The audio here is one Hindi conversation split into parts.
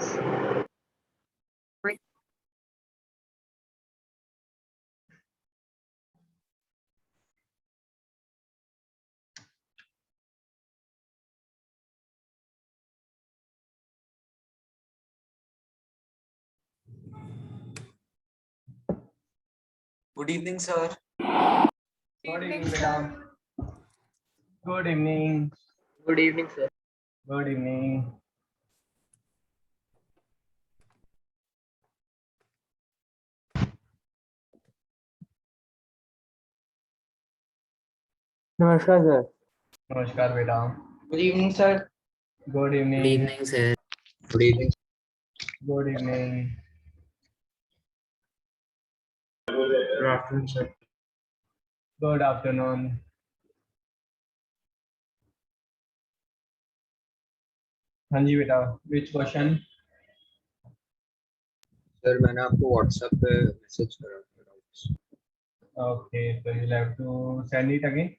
Good evening, sir. Good evening, madam. Good evening. Good evening, sir. Good evening. नमस्कार सर. नमस्कार बेटा. Good evening, sir. Good evening. Good evening, sir. Good evening. Good evening. Good afternoon, sir. Good afternoon. हाँ जी बेटा. Which question? सर मैंने आपको व्हाट्सएप पे मैसेज करा था. Okay, so you'll have to send it again.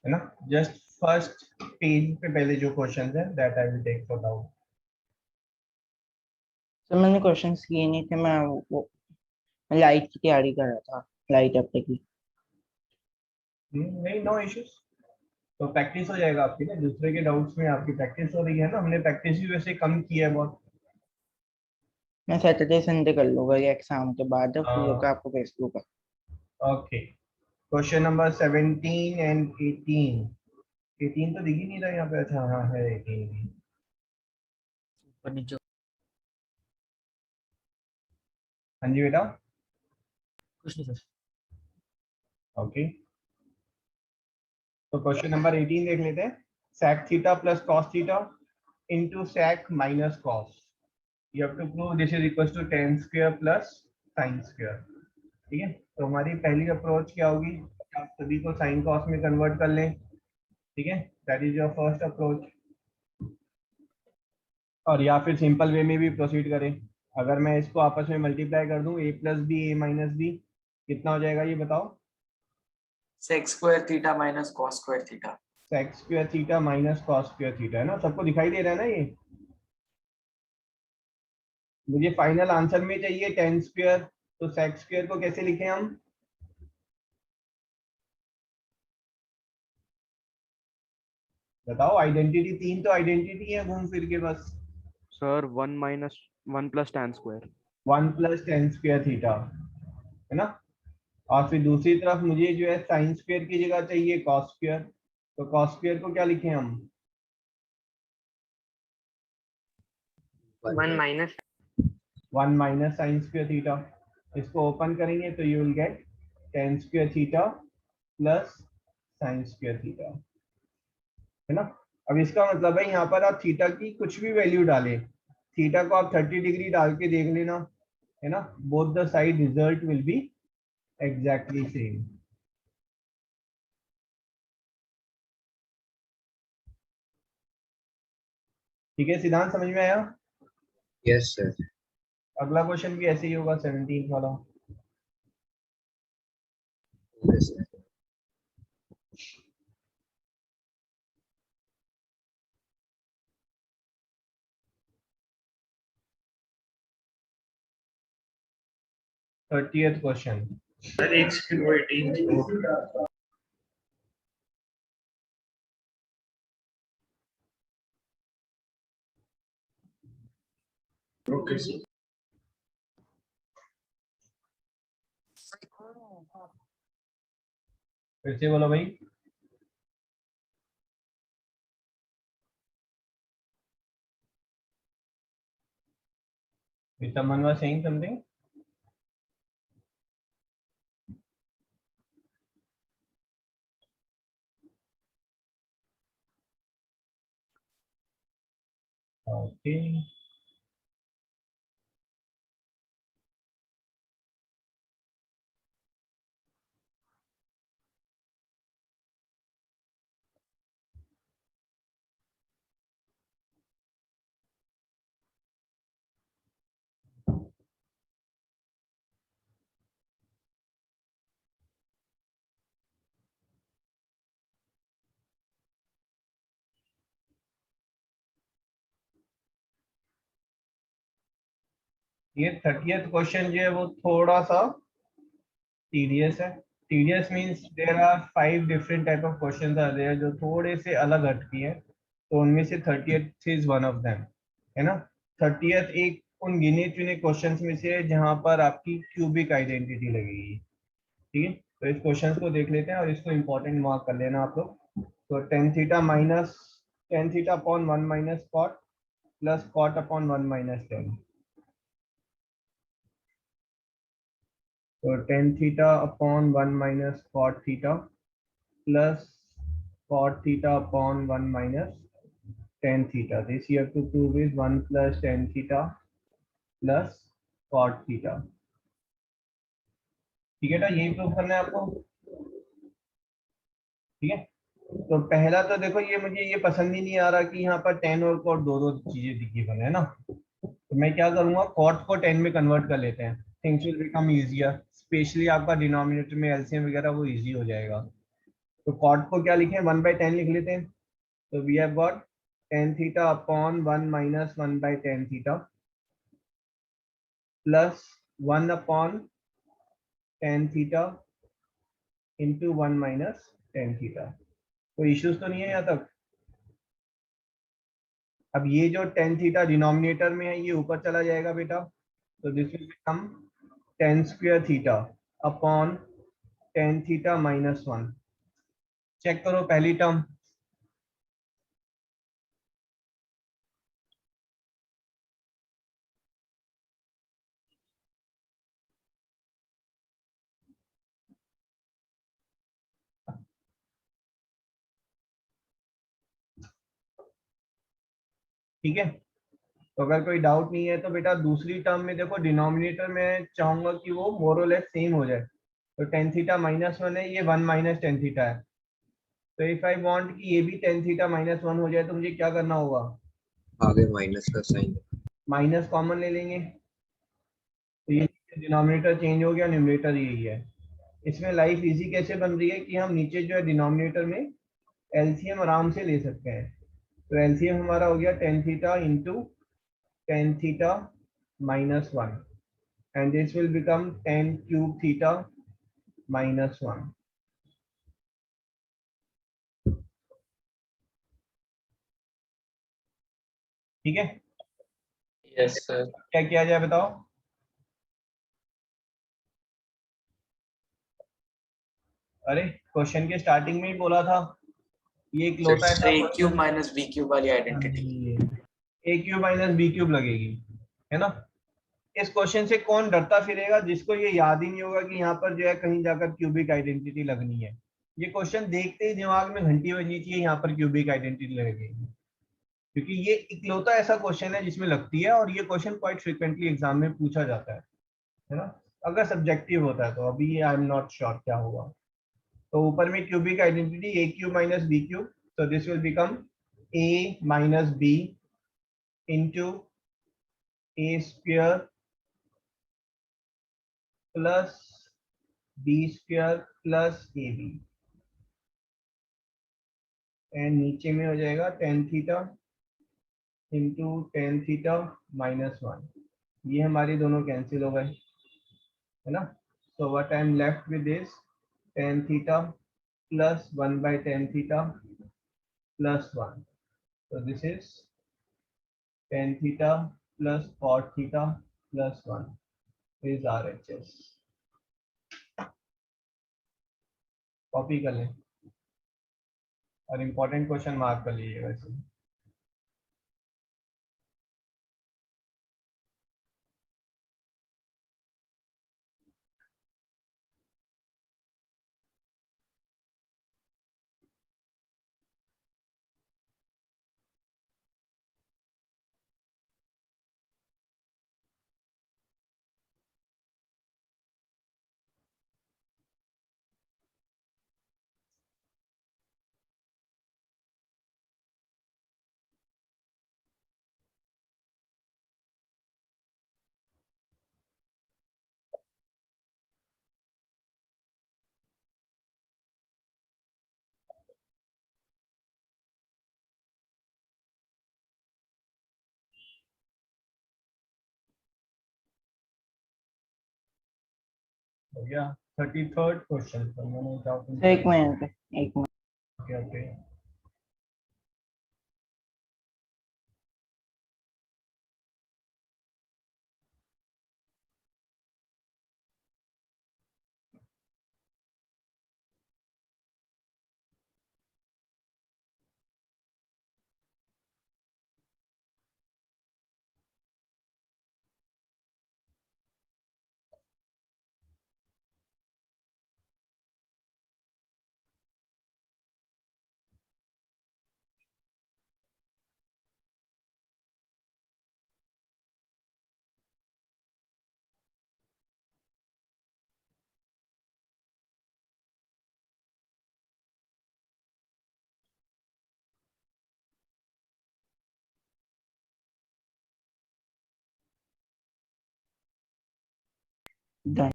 है ना? Just first page पे पहले जो questions है that I will take for now. Sir मैंने क्वेश्चंस किए नहीं थे. मैं लाइट की तैयारी कर रहा था. लाइट अपने की. नहीं, no issues. तो प्रैक्टिस हो जाएगा आपकी ना. दूसरे के डाउट्स में आपकी प्रैक्टिस हो रही है ना. हमने प्रैक्टिस भी वैसे कम की है बहुत. मैं सैटरडे संडे कर लूंगा ये एग्जाम के बाद. फ्री होकर हाँ. आपको भेज दूंगा. Okay. Question number 17 and 18. 18 तो दिख ही नहीं रहा यहाँ पे. अच्छा हाँ है 18 भी. ऊपर नीचे. हाँ जी बेटा. कुछ नहीं सर. ओके. तो क्वेश्चन नंबर 18 देख लेते हैं. sec theta plus cos theta into sec minus cos. You have to prove this is equals to tan square plus sin square. ठीक है. तो हमारी पहली अप्रोच क्या होगी? आप सभी को sin cos में कन्वर्ट कर लें. ठीक है. That is your first approach. और या फिर सिंपल वे में भी प्रोसीड करें. अगर मैं इसको आपस में मल्टीप्लाई कर दूं a plus B A minus B कितना हो जाएगा ये बताओ. sec square theta minus cos square theta. sec square theta minus cos square theta है ना. सबको दिखाई दे रहा है ना ये. मुझे फाइनल आंसर में चाहिए tan स्क्वायर. तो sec स्क्वायर को कैसे लिखें हम? बताओ. आइडेंटिटी 3 तो आइडेंटिटी है घूम फिर के बस. Sir 1 plus tan square. 1 plus tan square theta है ना. और फिर दूसरी तरफ मुझे जो है sin स्क्वायर की जगह चाहिए cos स्क्वायर. तो cos स्क्वायर को क्या लिखें हम? 1 minus 1 minus sin square theta. इसको ओपन करेंगे तो you will get tan square theta plus sin square theta है ना. अब इसका मतलब है यहाँ पर आप थीटा की कुछ भी वैल्यू डालें. थीटा को आप 30 डिग्री डाल के देख लेना है ना. Both the side result will be exactly same. ठीक है. सिद्धांत समझ में आया? Yes, sir. अगला क्वेश्चन भी ऐसे ही होगा 17 वाला. Okay, sir. Thirtieth question. Sir एक सेकंड वेटिंग. Okay sir. फिर से बोलो भाई. If someone was saying something. Okay. ये 30th क्वेश्चन जो है वो थोड़ा सा टीडियस है। Tedious means there are 5 different type of questions are there जो थोड़े से अलग हटती हैं, तो उनमें से 30th is one of them, है ना। 30th एक उन गिने चुने क्वेश्चंस में से है जहां पर आपकी क्यूबिक आइडेंटिटी लगेगी। ठीक है, तो इस क्वेश्चन को देख लेते हैं और इसको इंपॉर्टेंट मार्क कर लेना आप लोग। तो tan theta minus tan theta upon 1 minus cot plus cot upon 1 minus tan. तो tan theta upon 1 minus cot theta plus cot theta upon 1 minus tan theta. This you have to prove is 1 plus tan theta plus cot theta. ठीक है ना, यही प्रूव करना है आपको। ठीक है, तो पहला तो देखो ये मुझे ये पसंद ही नहीं आ रहा कि यहाँ पर टेन और कॉट दो दो चीजें दिखी बने, है ना। तो मैं क्या करूंगा, कॉट को टेन में कन्वर्ट कर लेते हैं, things will become easier, specially आपका डिनोमिनेटर में एलसीएम वगैरह वो इजी हो जाएगा। तो कॉट को क्या लिखें, 1/10 लिख लेते हैं। तो we have got tan theta upon 1 minus 1/10 theta plus 1 upon tan theta into 1 minus tan theta. कोई इश्यूज तो नहीं है यहाँ तक। अब ये जो टेन थीटा डिनोमिनेटर में है ये ऊपर चला जाएगा बेटा, तो this will become tan square theta upon tan theta minus 1। Check करो पहली टर्म। ठीक है, तो अगर कोई डाउट नहीं है तो बेटा दूसरी टर्म में देखो, डिनोमिनेटर में चाहूंगा कि वो मोर और लेस सेम हो जाए। तो टेन थीटा माइनस 1 है, ये 1 माइनस टेन थीटा है। तो इफ आई वांट कि ये भी टेन थीटा माइनस 1 हो जाए तो मुझे क्या करना होगा, आगे माइनस का साइन। माइनस कॉमन ले लेंगे। तो ये डिनोमिनेटर चेंज हो गया, न्यूमरेटर यही है। इसमें लाइफ इजी कैसे बन रही है कि हम नीचे जो है डिनोमिनेटर में एलसीएम आराम से ले सकते हैं। तो एलसीएम हमारा हो गया ten theta into tan theta minus 1 and this will become ten cube theta minus 1। ठीक है, यस सर। क्या किया जाए बताओ। अरे क्वेश्चन के स्टार्टिंग में ही बोला था, ये इकलौता ऐसा A cube question minus B cube वाली identity. A cube minus B cube लगेगी, है ना। इस क्वेश्चन से कौन डरता फिरेगा जिसको ये याद ही नहीं होगा कि यहाँ पर जो है कहीं जाकर क्यूबिक आइडेंटिटी लगनी है। ये क्वेश्चन देखते ही दिमाग में घंटी बजनी चाहिए, यहाँ पर क्यूबिक आइडेंटिटी लगेगी, क्योंकि ये इकलौता ऐसा क्वेश्चन है जिसमें लगती है और ये क्वेश्चन क्वाइट फ्रिक्वेंटली एग्जाम में पूछा जाता है ना। अगर सब्जेक्टिव होता है तो, अभी आई एम नॉट श्योर क्या होगा। तो ऊपर में cubic identity A cube minus B cube, तो this will become A minus B into A square plus B square plus A B, and नीचे में हो जाएगा tan theta into tan theta minus 1। ये हमारी दोनों कैंसिल हो गए, है ना। So what I am left with is tan theta plus 1/10 theta plus 1। so this is tan theta plus cot theta plus 1 is RHS। Copy कर लें और इम्पोर्टेंट क्वेश्चन मार्क कर लीजिए वैसे। गया 33rd क्वेश्चन। तो एक मिनट, एक minute. Okay okay. Done.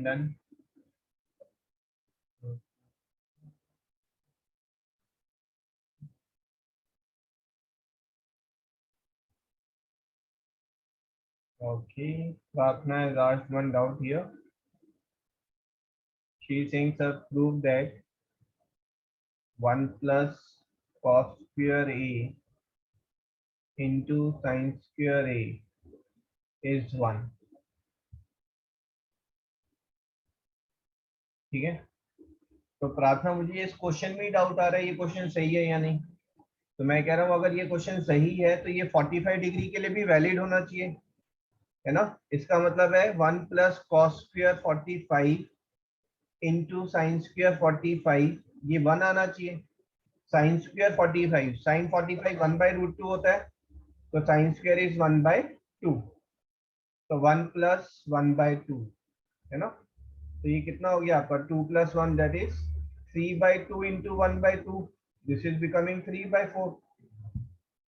Done. Okay, Prarthana has asked one doubt here. She is saying, sir, prove that 1 plus cos square A into sin square A is 1. ठीक है, तो प्रार्थना मुझे इस क्वेश्चन में ही डाउट आ रहा है, ये क्वेश्चन सही है या नहीं। तो मैं कह रहा हूँ अगर ये क्वेश्चन सही है तो ये 45 डिग्री के लिए भी वैलिड होना चाहिए, है ना। इसका मतलब है 1 plus cos square 45 into sine square 45, ये 1 आना चाहिए। साइन स्क्वायर 45, साइन 45 1/√2 होता है, तो साइन स्क्वायर इज 1/2, तो 1 प्लस 1/2, है ना। तो ये कितना हो गया आपका 2 + 1 that is 3/2 into 1/2, this is becoming 3/4।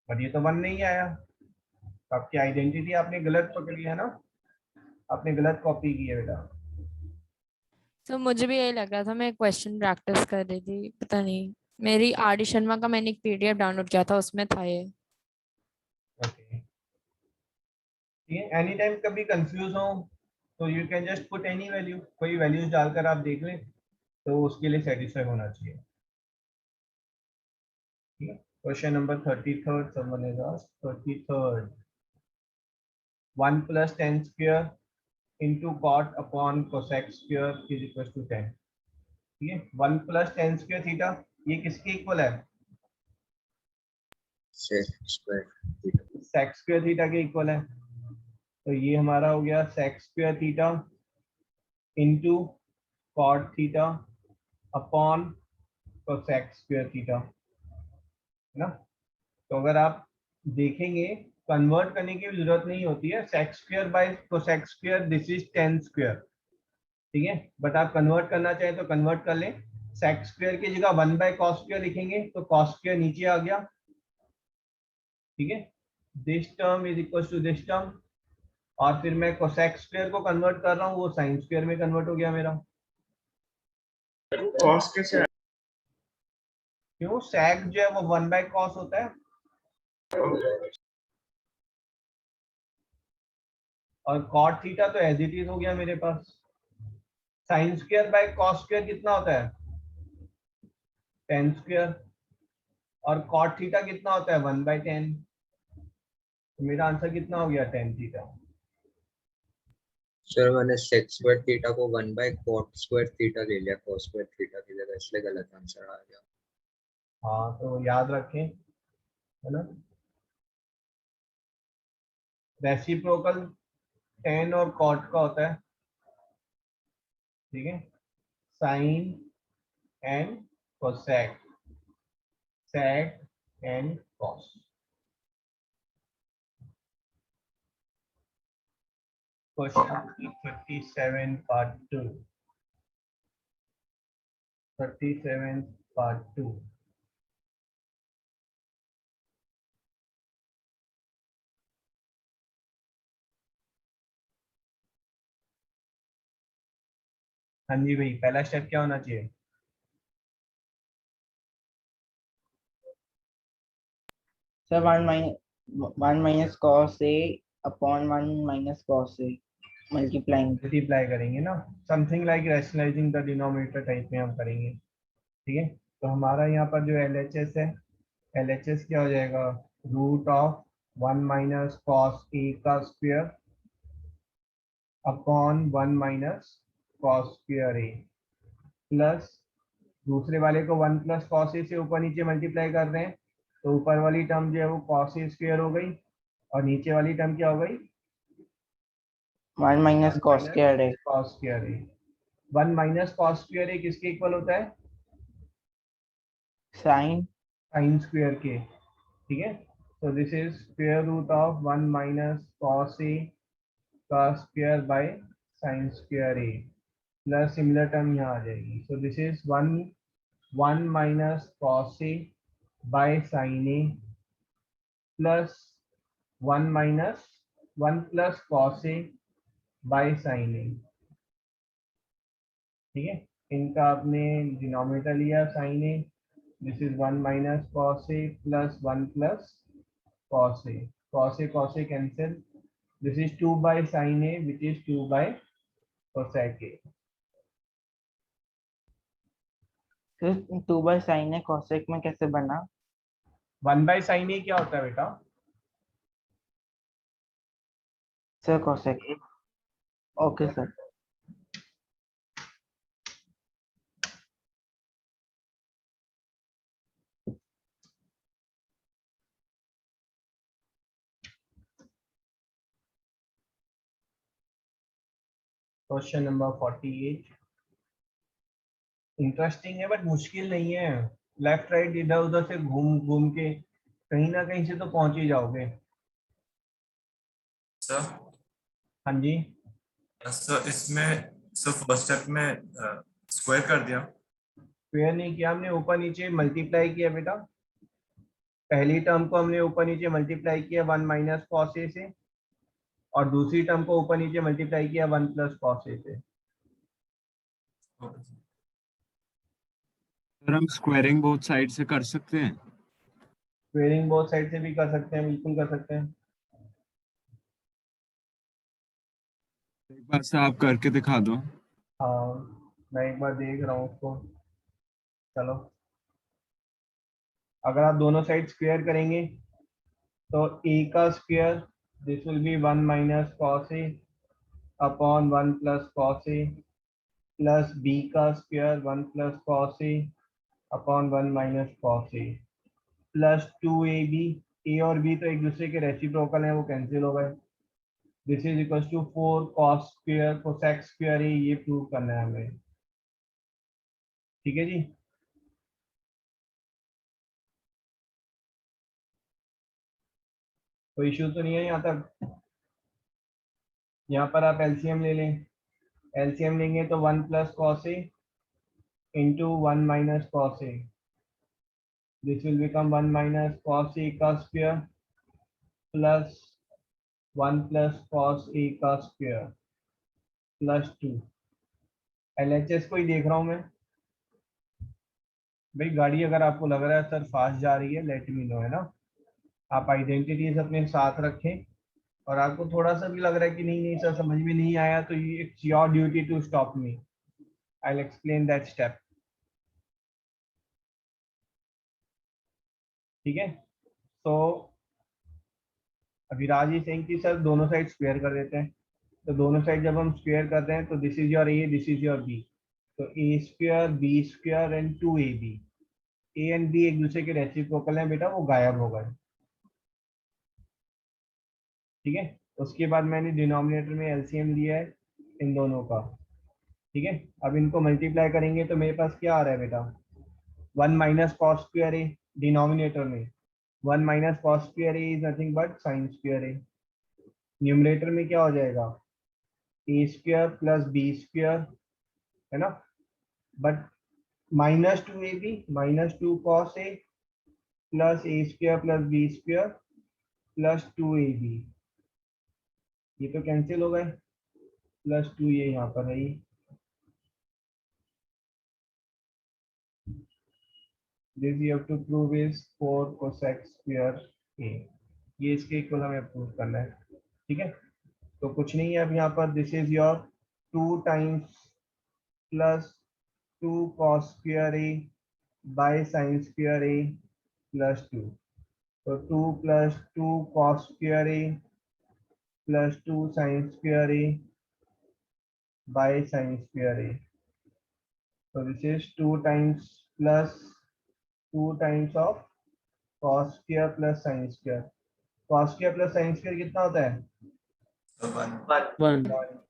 But ये तो 1 नहीं आया, तो आपकी आइडेंटिटी आपने गलत पकड़ी है ना, आपने गलत कॉपी की है बेटा। तो मुझे भी यही लग रहा था, मैं क्वेश्चन प्रैक्टिस कर रही थी, पता नहीं मेरी आर डी शर्मा का मैंने एक पीडीएफ डाउनलोड किया था, उसमें था ये। ओके, ठीक है। एनी टाइम कभी कंफ्यूज हो तो you can just put any value, कोई वैल्यूज डालकर आप देख लें, तो उसके लिए सेटिस्फाई होना चाहिए। ठीक है, question number 33rd, someone has asked 33rd, 1 plus tan square into cot upon cosec square is equal to 10। ठीक है, 1 plus tan square थीटा ये किसके इक्वल है, sec square theta. sec square theta के इक्वल है। तो ये हमारा हो गया sec square theta into cot theta upon cosec square theta, है ना। तो अगर आप देखेंगे कन्वर्ट करने की भी जरूरत नहीं होती है, sec square by cosec square this is tan square, ठीक है। बट आप कन्वर्ट करना चाहें तो कन्वर्ट कर लें, sec square की जगह 1/cos square लिखेंगे तो cos square नीचे आ गया, ठीक है। This term is equal to this term, और फिर मैं cosec square को कन्वर्ट कर रहा हूँ, वो sin square में कन्वर्ट हो गया मेरा। कॉस कैसे क्यों, sec जो है वो 1/cos होता है, और cot थीटा तो एज इट इज हो गया मेरे पास। sin square by cos square कितना होता है, tan स्क्वायर, और cot थीटा कितना होता है 1/10, तो मेरा आंसर कितना हो गया tan थीटा। सर मैंने sec square theta को 1/cot square theta ले लिया cos square theta की जगह, इसलिए गलत आंसर आ गया। हाँ, तो याद रखें, है ना, रेसिप्रोकल tan और cot का होता है, ठीक है, sin and cosec, sec and cos। Question 37 part 2, 37 part 2। हाँ जी भाई, पहला स्टेप क्या होना चाहिए, sir 1 cos A upon 1 cos A multiplying. Multiply करेंगे ना, something like rationalising the denominator type में हम करेंगे। ठीक है, तो हमारा यहाँ पर जो LHS है, LHS क्या हो जाएगा, root of 1 minus cos A का square upon 1 minus cos square A, plus दूसरे वाले को 1 प्लस कॉस ए से ऊपर नीचे मल्टीप्लाई कर रहे हैं, तो ऊपर वाली टर्म जो है वो कॉस ए स्क्वायर हो गई और नीचे वाली टर्म क्या हो गई, 1 minus cos squared A. Cos square A. 1 minus cos square A किसके इक्वल होता है, Sin साइन स्क्वायर के। ठीक है, so this is square root of 1 minus cos A का square by sine square A, plus similar term यहाँ आ जाएगी। so this is 1 minus cos A by sine A plus 1 minus 1 plus cos A by sine A। ठीक है, इनका आपने डिनोमिनेटर लिया sine A, this is 1 minus cos A plus 1 plus cos A, cos A cancel, this is 2 by sin A which is 2 by cosec A। फिर 2 by sin A cosec में कैसे बना? 1 by sin A क्या होता है बेटा, sir cosec। Okay sir. Question number 48 interesting है बट मुश्किल नहीं है, लेफ्ट राइट इधर उधर से घूम घूम के कहीं ना कहीं से तो पहुंच ही जाओगे। सर हाँ जी, सर इसमें सर फर्स्ट स्टेप में स्क्वायर कर दिया। स्क्वायर नहीं किया हमने, ऊपर नीचे मल्टीप्लाई किया बेटा, पहली टर्म को हमने ऊपर नीचे मल्टीप्लाई किया 1 माइनस कॉस ए से, और दूसरी टर्म को ऊपर नीचे मल्टीप्लाई किया 1 प्लस कॉस ए से। सर हम स्क्वायरिंग बोथ साइड से कर सकते हैं? स्क्वेयरिंग बोथ साइड से भी कर सकते हैं, बिल्कुल कर सकते हैं। एक बार से आप करके दिखा दो। हाँ मैं एक बार देख रहा हूँ उसको, चलो अगर आप दोनों साइड स्क्वायर करेंगे तो a का square this will be 1 minus cos A upon 1 plus cos A, plus b का square 1 plus cos A upon 1 minus cos A, plus 2ab, a और b तो एक दूसरे के रेसिप्रोकल हैं, वो कैंसिल हो गए। This is equal to 4 cos square cosec square A, ये प्रूव करना है हमें। ठीक है जी, कोई इशू तो नहीं है यहाँ तक। यहाँ पर आप एलसीएम ले लें, एलसीएम लेंगे तो 1 plus cos A into 1 minus cos A, this will become 1 minus cos A का square plus 1 plus cos A का स्क्वायर प्लस 2। एलएचएस को ही देख रहा हूँ मैं भाई, गाड़ी अगर आपको लग रहा है सर फास्ट जा रही है लेट मी नो, है ना, आप आइडेंटिटीज अपने साथ रखें, और आपको थोड़ा सा भी लग रहा है कि नहीं नहीं सर समझ में नहीं आया, तो it's your duty to stop me, I will explain that step. ठीक है, तो अभिराज जी सेइंग कि सर दोनों साइड स्क्वायर कर देते हैं, तो दोनों साइड जब हम स्क्वायर करते हैं तो this is your A, this is your B, तो A square B square and 2ab, A and B एक दूसरे के रेसिप्रोकल हैं बेटा, वो गायब हो गए। ठीक है, उसके बाद मैंने डिनोमिनेटर में एलसीएम लिया है इन दोनों का। ठीक है, अब इनको मल्टीप्लाई करेंगे तो मेरे पास क्या आ रहा है बेटा, 1 minus cos square A, denominator में 1 minus cos square A is nothing but sine square A, numerator में क्या हो जाएगा, A square plus B square, है ना, but minus 2ab minus 2 cos A plus A square plus B square plus 2ab, ये तो कैंसिल हो गए, प्लस 2 ये यहाँ पर है, this you have to prove is 4 cosec square ए, ये इसके इक्वल हमें प्रूव करना है। ठीक है, तो कुछ नहीं है अब यहाँ पर, this is your 2 times plus 2 cos square A by sin square A plus 2, तो 2 plus 2 cos square A plus 2 sin square A by sin square A, so this is 2 times plus 2 times of cos square plus sin square, cos square plus sin square कितना होता है? So 1. 1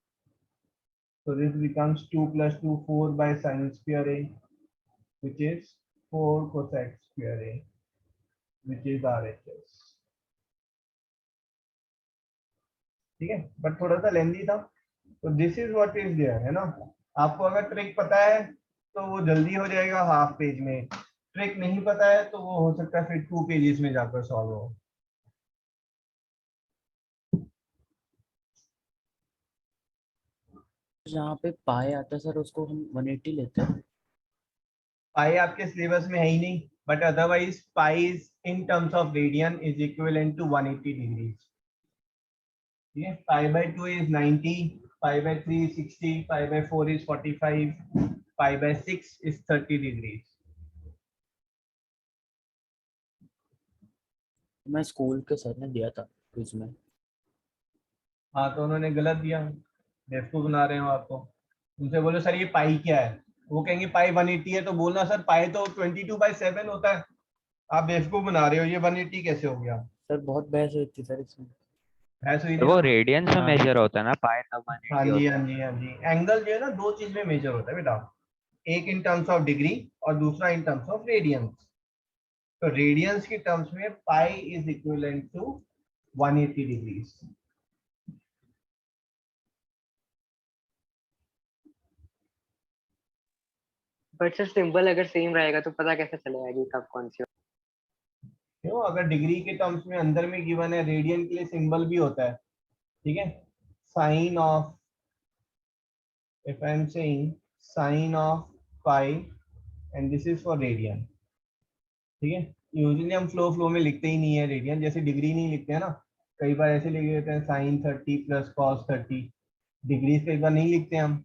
So this becomes 2 plus 2 4 by sin square a, which is 4 cosec square a, which is RHS. ठीक है, बट थोड़ा सा लेंदी था, तो this is what is there, है ना। आपको अगर ट्रिक पता है तो वो जल्दी हो जाएगा हाफ पेज में, ट्रिक नहीं पता है तो वो हो सकता है फिर 2 पेजेस में जाकर सॉल्व हो। जहाँ पे पाए आता है सर उसको हम 180 लेते हैं। पाई आपके सिलेबस में है ही नहीं, but otherwise pi is in terms of radian is equivalent to 180 degrees. ठीक है, pi by 2 is 90, pi by 3 is 60, pi by 4 is 45, pi by 6 is 30 degrees. मैं स्कूल के सर ने दिया था क्विज में। हाँ, तो उन्होंने गलत दिया, बेवकूफ बना रहे हो आपको। उनसे बोलो सर ये पाई क्या है, वो कहेंगे पाई 180 है, तो बोलना सर पाई तो 22/7 होता है, आप बेवकूफ बना रहे हो, ये 180 कैसे हो गया? सर बहुत बहस हुई थी सर इसमें। है सुई वो रेडियंस में हाँ। मेजर होता है ना, पाए तब हाँ 180 जी होता हाँ जी हाँ जी, एंगल जो है ना 2 चीज में मेजर होता है बेटा, एक इन टर्म्स ऑफ डिग्री और दूसरा इन टर्म्स ऑफ रेडियंस। तो रेडियंस की टर्म्स में pi is equivalent to 180 degrees. But sir symbol अगर सेम रहेगा तो पता कैसे चलेगा कि कब कौन सी? क्यों, अगर डिग्री के टर्म्स में अंदर में गिवन है, रेडियन के लिए सिंबल भी होता है। ठीक है, sine of, if I am saying sine of pi and this is for radian, ठीक है, यूजुअली हम फ्लो में लिखते ही नहीं है रेडियन, जैसे डिग्री नहीं लिखते हैं ना, कई बार ऐसे लिख देते हैं sin 30 प्लस cos 30, डिग्री कई बार नहीं लिखते हम,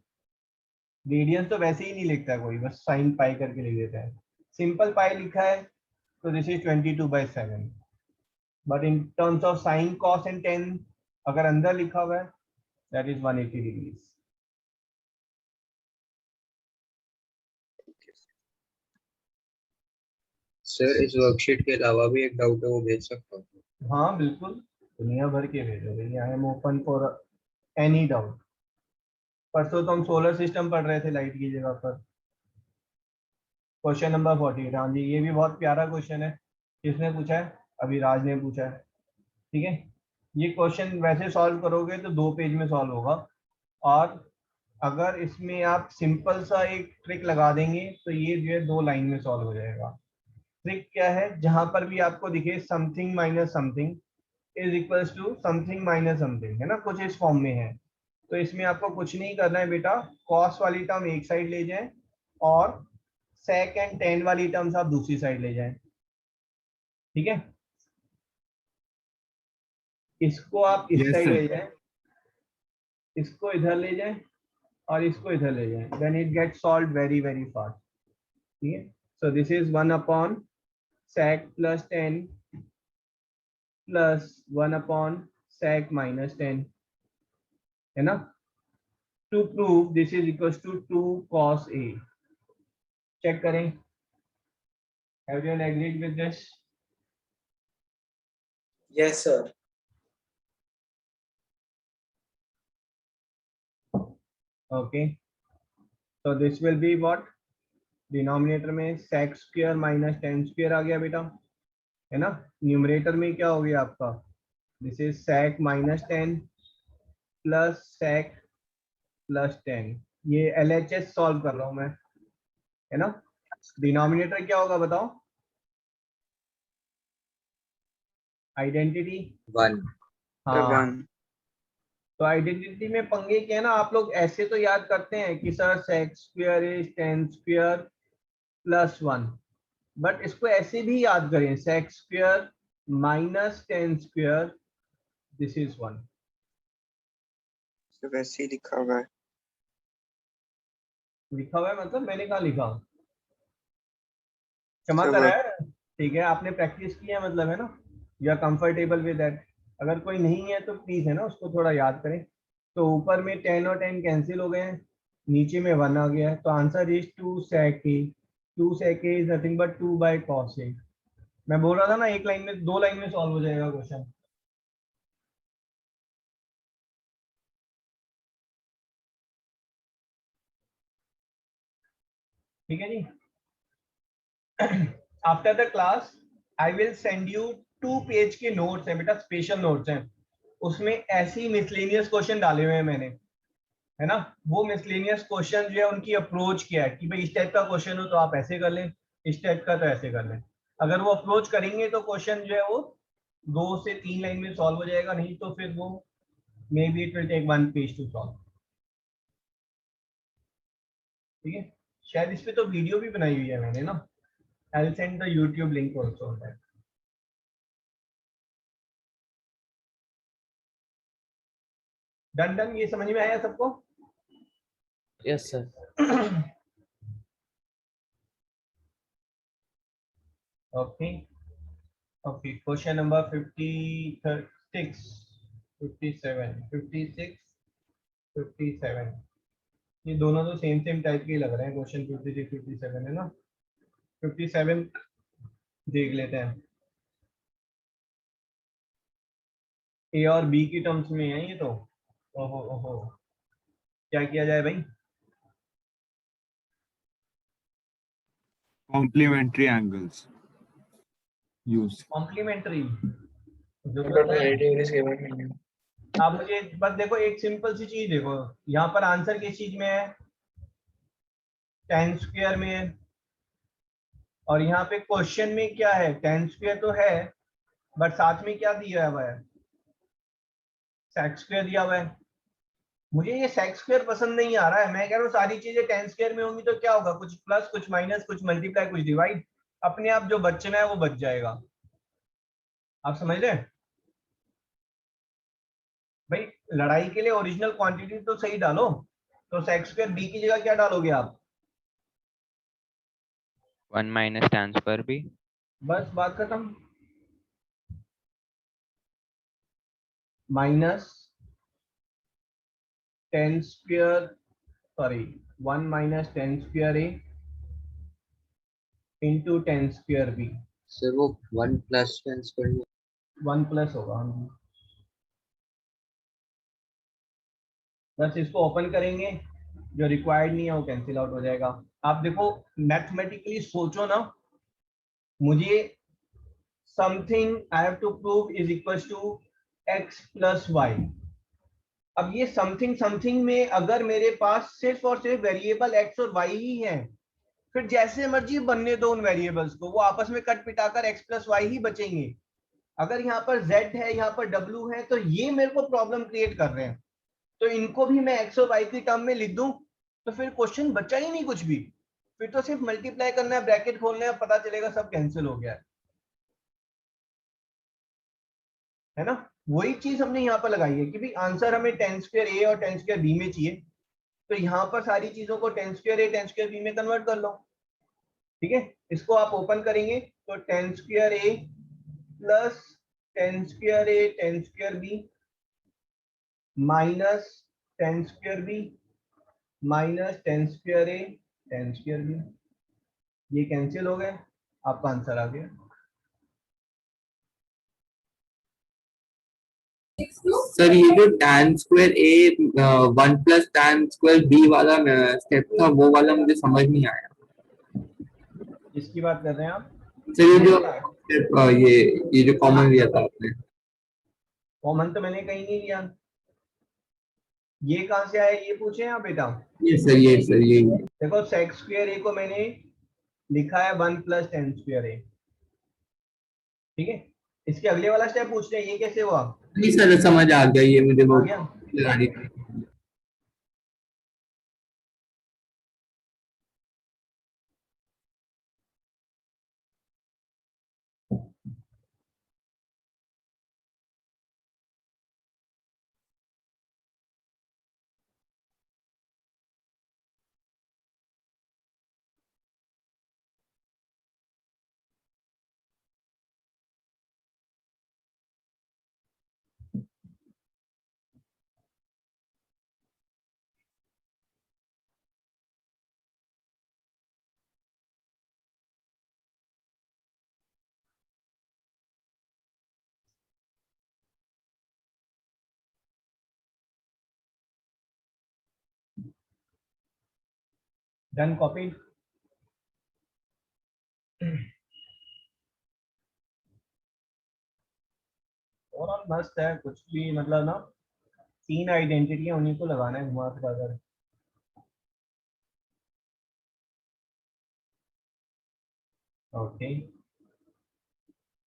रेडियन तो वैसे ही नहीं लिखता कोई, बस sin पाई करके लिख देता है। सिंपल पाई लिखा है तो this is 22/7, but in terms of sin cos and tan अगर अंदर लिखा हुआ है दैट इज 180 डिग्रीज। सर इस वर्कशीट के अलावा भी एक डाउट है, वो भेज सकता हूँ? हाँ बिल्कुल, दुनिया भर के भेजो भैया, I am open for any doubt. परसों तो हम सोलर सिस्टम पढ़ रहे थे लाइट की जगह पर। क्वेश्चन नंबर 48, हाँ जी, ये भी बहुत प्यारा क्वेश्चन है। किसने पूछा है? अभी राज ने पूछा है। ठीक है, ये क्वेश्चन वैसे सॉल्व करोगे तो 2 पेज में सॉल्व होगा, और अगर इसमें आप सिंपल सा एक ट्रिक लगा देंगे तो ये जो है 2 लाइन में सॉल्व हो जाएगा। ट्रिक क्या है, जहां पर भी आपको दिखे something minus something is equals to something minus something, है ना, कुछ इस फॉर्म में है, तो इसमें आपको कुछ नहीं करना है बेटा, कॉस वाली टर्म एक साइड ले जाएं और सेक एंड टेन वाली टर्म्स आप दूसरी साइड ले जाएं। ठीक है, इसको आप इस Yes, साइड sir. ले जाएं, इसको इधर ले जाएं और इसको इधर ले जाएं, then it get solve very very fast. ठीक है, so this is 1 sec plus 10 plus 1 sec minus 10, है ना। To prove this is equals to 2 cos A, check करें, everyone agreed with this? Yes, sir. Okay, so this will be what, denominator में sec स्क्वायर माइनस 10 स्क्वायर आ गया बेटा, है ना। न्यूमरेटर में क्या हो गया आपका, this is sec minus 10 plus sec plus 10, ये LHS सॉल्व कर रहा हूं मैं, है ना। डिनोमिनेटर क्या होगा बताओ, आइडेंटिटी 1। हाँ, तो आइडेंटिटी में पंगे क्या है ना, आप लोग ऐसे तो याद करते हैं कि sir sec square is 10 square plus 1, but इसको ऐसे भी याद करें, sec square minus 10 square, this is 1। तो वैसे ही लिखा हुआ है। लिखा हुआ है मतलब मैंने कहा लिखा, क्षमा सब करा है, ठीक है, आपने प्रैक्टिस किया है मतलब, है ना, you are comfortable with that. अगर कोई नहीं है तो प्लीज, है ना, उसको थोड़ा याद करें। तो ऊपर में 10 और 10 कैंसिल हो गए हैं, नीचे में 1 आ गया है, तो answer is 2 sec a। 2 sec a is nothing but 2 by cos a। मैं बोल रहा था ना, एक लाइन में, 2 लाइन में सॉल्व हो जाएगा क्वेश्चन। ठीक है जी। After the class I will send you 2 page के नोट्स हैं बेटा, स्पेशल नोट्स हैं, उसमें ऐसी मिसलेनियस क्वेश्चन डाले हुए हैं मैंने, है ना। वो मिसलेनियस क्वेश्चन जो है उनकी अप्रोच क्या है, कि भाई इस टाइप का क्वेश्चन हो तो आप ऐसे कर लें, इस टाइप का तो ऐसे कर लें। अगर वो अप्रोच करेंगे तो क्वेश्चन जो है वो 2 से 3 लाइन में सॉल्व हो जाएगा, नहीं तो फिर वो maybe it will take 1 page to solve. ठीक है, शायद इस पे तो वीडियो भी बनाई हुई है मैंने ना, आई will send the YouTube link also that. Done done, ये समझ में आया सबको? Yes sir. Okay okay, question number 56, 57, 56, 57, ये दोनों तो सेम सेम टाइप के ही लग रहे हैं क्वेश्चन। 56, 57 है ना। 57 देख लेते हैं, ए और बी की टर्म्स में है ये तो। ओहो ओहो, क्या किया जाए भाई? Complementary angles use. Complementary But जरूरत the है? idea is given. आप मुझे बस देखो, एक सिंपल सी चीज देखो, यहाँ पर आंसर किस चीज में है, 10 स्क्वायर में है, और यहाँ पे क्वेश्चन में क्या है, 10 स्क्वायर तो है, बट साथ में क्या दिया हुआ है, सेक स्क्वायर दिया हुआ है। मुझे ये सेक स्क्वायर पसंद नहीं आ रहा है, मैं कह रहा हूँ सारी चीजें 10 स्क्वायर में होंगी तो क्या होगा, कुछ प्लस कुछ माइनस कुछ मल्टीप्लाई कुछ डिवाइड, अपने आप जो बचना है वो बच जाएगा। आप समझ रहे हैं भाई? लड़ाई के लिए ओरिजिनल क्वांटिटी तो सही डालो। तो सेक स्क्वायर बी की जगह क्या डालोगे आप? 1 minus tan square b। बस बात खत्म। Minus 10 square, sorry 1 minus 10 square a into 10 square b। Sir वो 1 plus 10 square 1 प्लस होगा। बस इसको ओपन करेंगे, जो रिक्वायर्ड नहीं है वो कैंसिल आउट हो जाएगा। आप देखो मैथमेटिकली सोचो ना, मुझे something I have to prove is equal to x plus Y. अब ये समथिंग समथिंग में अगर मेरे पास सिर्फ और सिर्फ वेरिएबल x और y ही है, फिर जैसे मर्जी बनने दो उन वेरिएबल्स को, वो आपस में कट पिटाकर x प्लस वाई ही बचेंगे। अगर यहाँ पर z है, यहाँ पर w है, तो ये मेरे को प्रॉब्लम क्रिएट कर रहे हैं, तो इनको भी मैं x और y की टर्म में लिख दूं, तो फिर क्वेश्चन बचा ही नहीं कुछ भी। फिर तो सिर्फ मल्टीप्लाई करना है, ब्रैकेट खोलना है, पता चलेगा सब कैंसिल हो गया है ना। वही चीज हमने यहाँ पर लगाई है कि भाई आंसर हमें 10 स्क्वायर ए और 10 स्क्वायर बी में चाहिए, तो यहाँ पर सारी चीजों को 10 स्क्वायर ए 10 स्क्वायर बी में कन्वर्ट कर लो। ठीक है, इसको आप ओपन करेंगे तो 10 square A plus 10 square A 10 square B minus 10 square B minus 10 square A 10 square B, ये कैंसिल हो गए, आपका आंसर आ गया। सर ये जो tan square a 1 plus tan square b वाला स्टेप था, वो वाला मुझे समझ नहीं आया। किसकी बात कर रहे हैं आप? सर ये जो step, ये जो कॉमन लिया था आपने। कॉमन तो मैंने कहीं नहीं लिया, ये कहाँ से आया ये पूछे आप बेटा। ये सर ये देखो सेक स्क्वायर ए को मैंने लिखा है 1 प्लस 10 स्क्वायर ए, ठीक है। इसके अगले वाला स्टेप पूछ रहे हैं, ये कैसे हुआ? नहीं सर, समझ आ गया, ये मुझे आ वो गया। लगानी थी। Done copy. ओवरऑल मस्त है, कुछ भी मतलब ना 3 आइडेंटिटी है, उन्हीं को लगाना है घुमा फिरा कर। ओके,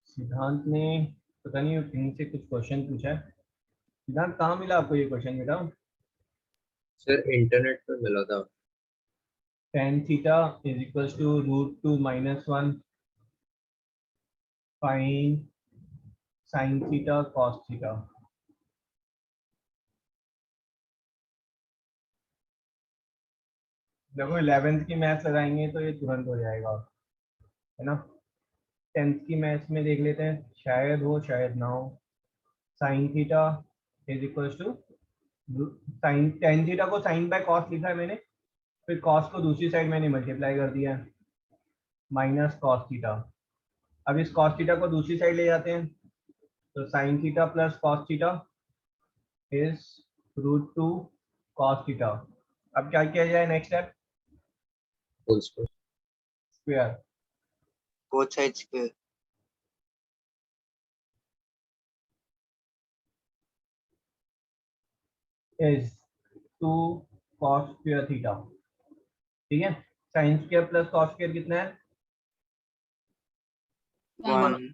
सिद्धांत ने पता नहीं कहीं से कुछ क्वेश्चन पूछा है। सिद्धांत कहाँ मिला आपको ये क्वेश्चन बेटा? सर इंटरनेट पे मिला था। tan theta is equals to √2 - 1 fine sin theta cos theta. देखो 11th की मैथ्स लगाएंगे तो ये तुरंत हो जाएगा, है ना। 10th की मैथ्स में देख लेते हैं, शायद हो शायद ना हो। sin theta is equals to sine, tan theta को sin बाय cos लिखा है मैंने, फिर cos को दूसरी साइड मैंने मल्टीप्लाई कर दिया है माइनस cos थीटा। अब इस cos थीटा को दूसरी साइड ले जाते हैं, तो sin theta plus cos theta is √2 cos theta. अब क्या किया जाए next step? Whole square. Square, both side square. Is 2 cos square theta. ठीक है, sin square plus cos square कितना है? 1।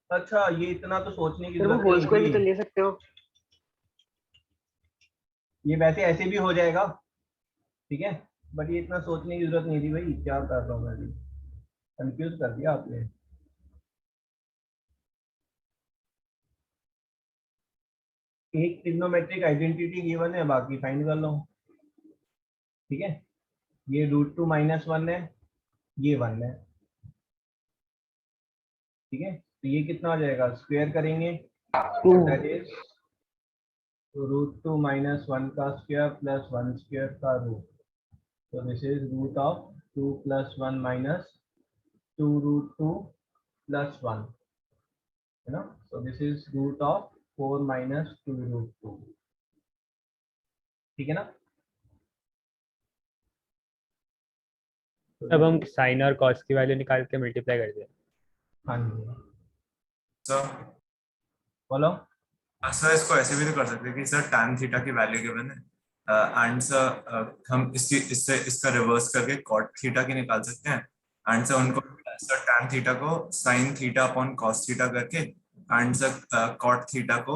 अच्छा, ये इतना तो सोचने की फिर वो जरूरत होल नहीं स्क्वायर भी तो थी, ले सकते हो। ये वैसे ऐसे भी हो जाएगा, ठीक है, बट ये इतना सोचने की जरूरत नहीं थी भाई। क्या कर रहा हूँ मैं अभी, कंफ्यूज कर दिया आपने। एक ट्रिग्नोमेट्रिक आइडेंटिटी गिवन है, बाकी फाइंड कर लो। ठीक है, ये √2 - 1 है, ये 1 है। ठीक है, तो ये कितना हो जाएगा? स्क्वायर करेंगे, दैट इज √2 - 1 का स्क्वायर प्लस 1 स्क्वायर का रूट। तो दिस इज √2 + 1 - 2 √2 + 1, है ना। so this is √4 - 2 √2। ठीक है ना। अब हम साइन और कॉस की वैल्यू निकाल के मल्टीप्लाई कर दिया। हाँ जी, सर बोलो। सर इसको ऐसे भी तो कर सकते हैं कि सर tan थीटा की वैल्यू गिवन है एंड सर हम इससे इसका रिवर्स करके cot थीटा की निकाल सकते हैं एंड सर उनको सर tan थीटा को sin theta upon cos theta करके एंड सर cot थीटा को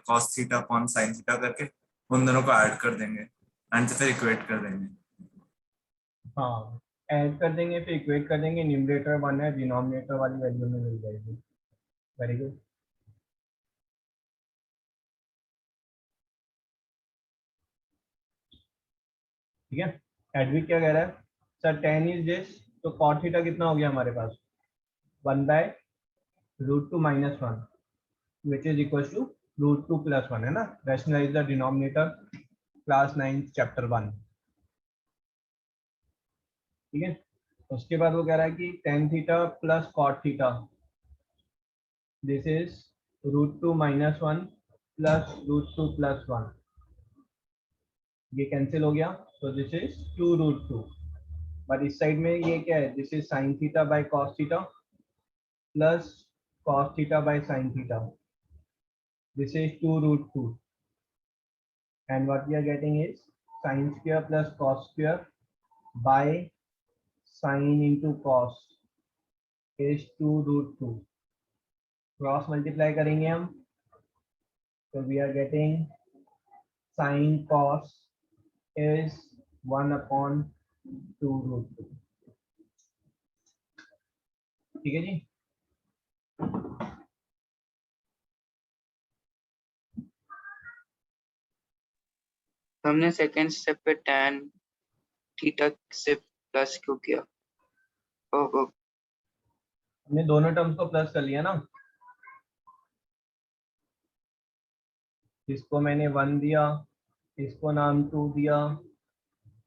cos theta upon sin theta करके उन दोनों को ऐड कर देंगे एंड फिर इक्वेट कर देंगे। हाँ, ऐड कर देंगे फिर इक्वेट कर देंगे, न्यूमरेटर 1 है, डिनोमिनेटर वाली वैल्यू में मिल जाएगी। Very good. ठीक है, एडविक क्या कह रहा है? सर tan इज दिस, तो cot थीटा कितना हो गया हमारे पास? 1/√2 - 1 which is equals to √2 + 1, है ना। Rationalise the denominator, class 9 chapter 1। ठीक है, उसके बाद वो कह रहा है कि tan theta plus cot theta, this is √2 - 1 plus √2 + 1। ये कैंसिल हो गया, तो दिस इज 2 √2। बट इस साइड में ये क्या है? This is sin theta by cos theta plus cos theta by sin theta. This is 2 √2, and what we are getting is sin square plus cos square by sin into cos is 2 √2। Cross multiply करेंगे हम, तो we are getting sin cos is 1/2 √2। ठीक है जी। हमने सेकंड स्टेप पे tan थीटा से प्लस क्यों किया? ओह हमने दोनों टर्म्स को प्लस कर लिया ना। इसको मैंने 1 दिया, इसको नाम 2 दिया,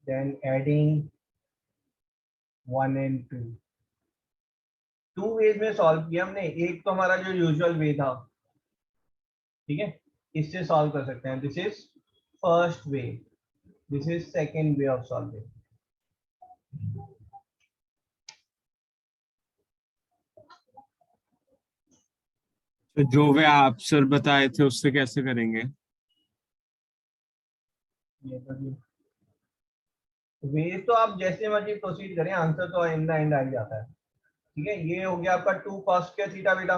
देन एडिंग 1 and 2। 2 वेज में सॉल्व किया हमने। एक तो हमारा जो यूजुअल वे था, ठीक है, इससे सॉल्व कर सकते हैं, this is first way, this is second way of solving. तो जो वे आप सर बताए थे उससे कैसे करेंगे? ये तो जी वे तो आप जैसे मर्जी प्रोसीड करें, आंसर तो इन द एंड आ ही जाता है। ठीक है, ये हो गया आपका 2 cos स्क्वायर थीटा बेटा।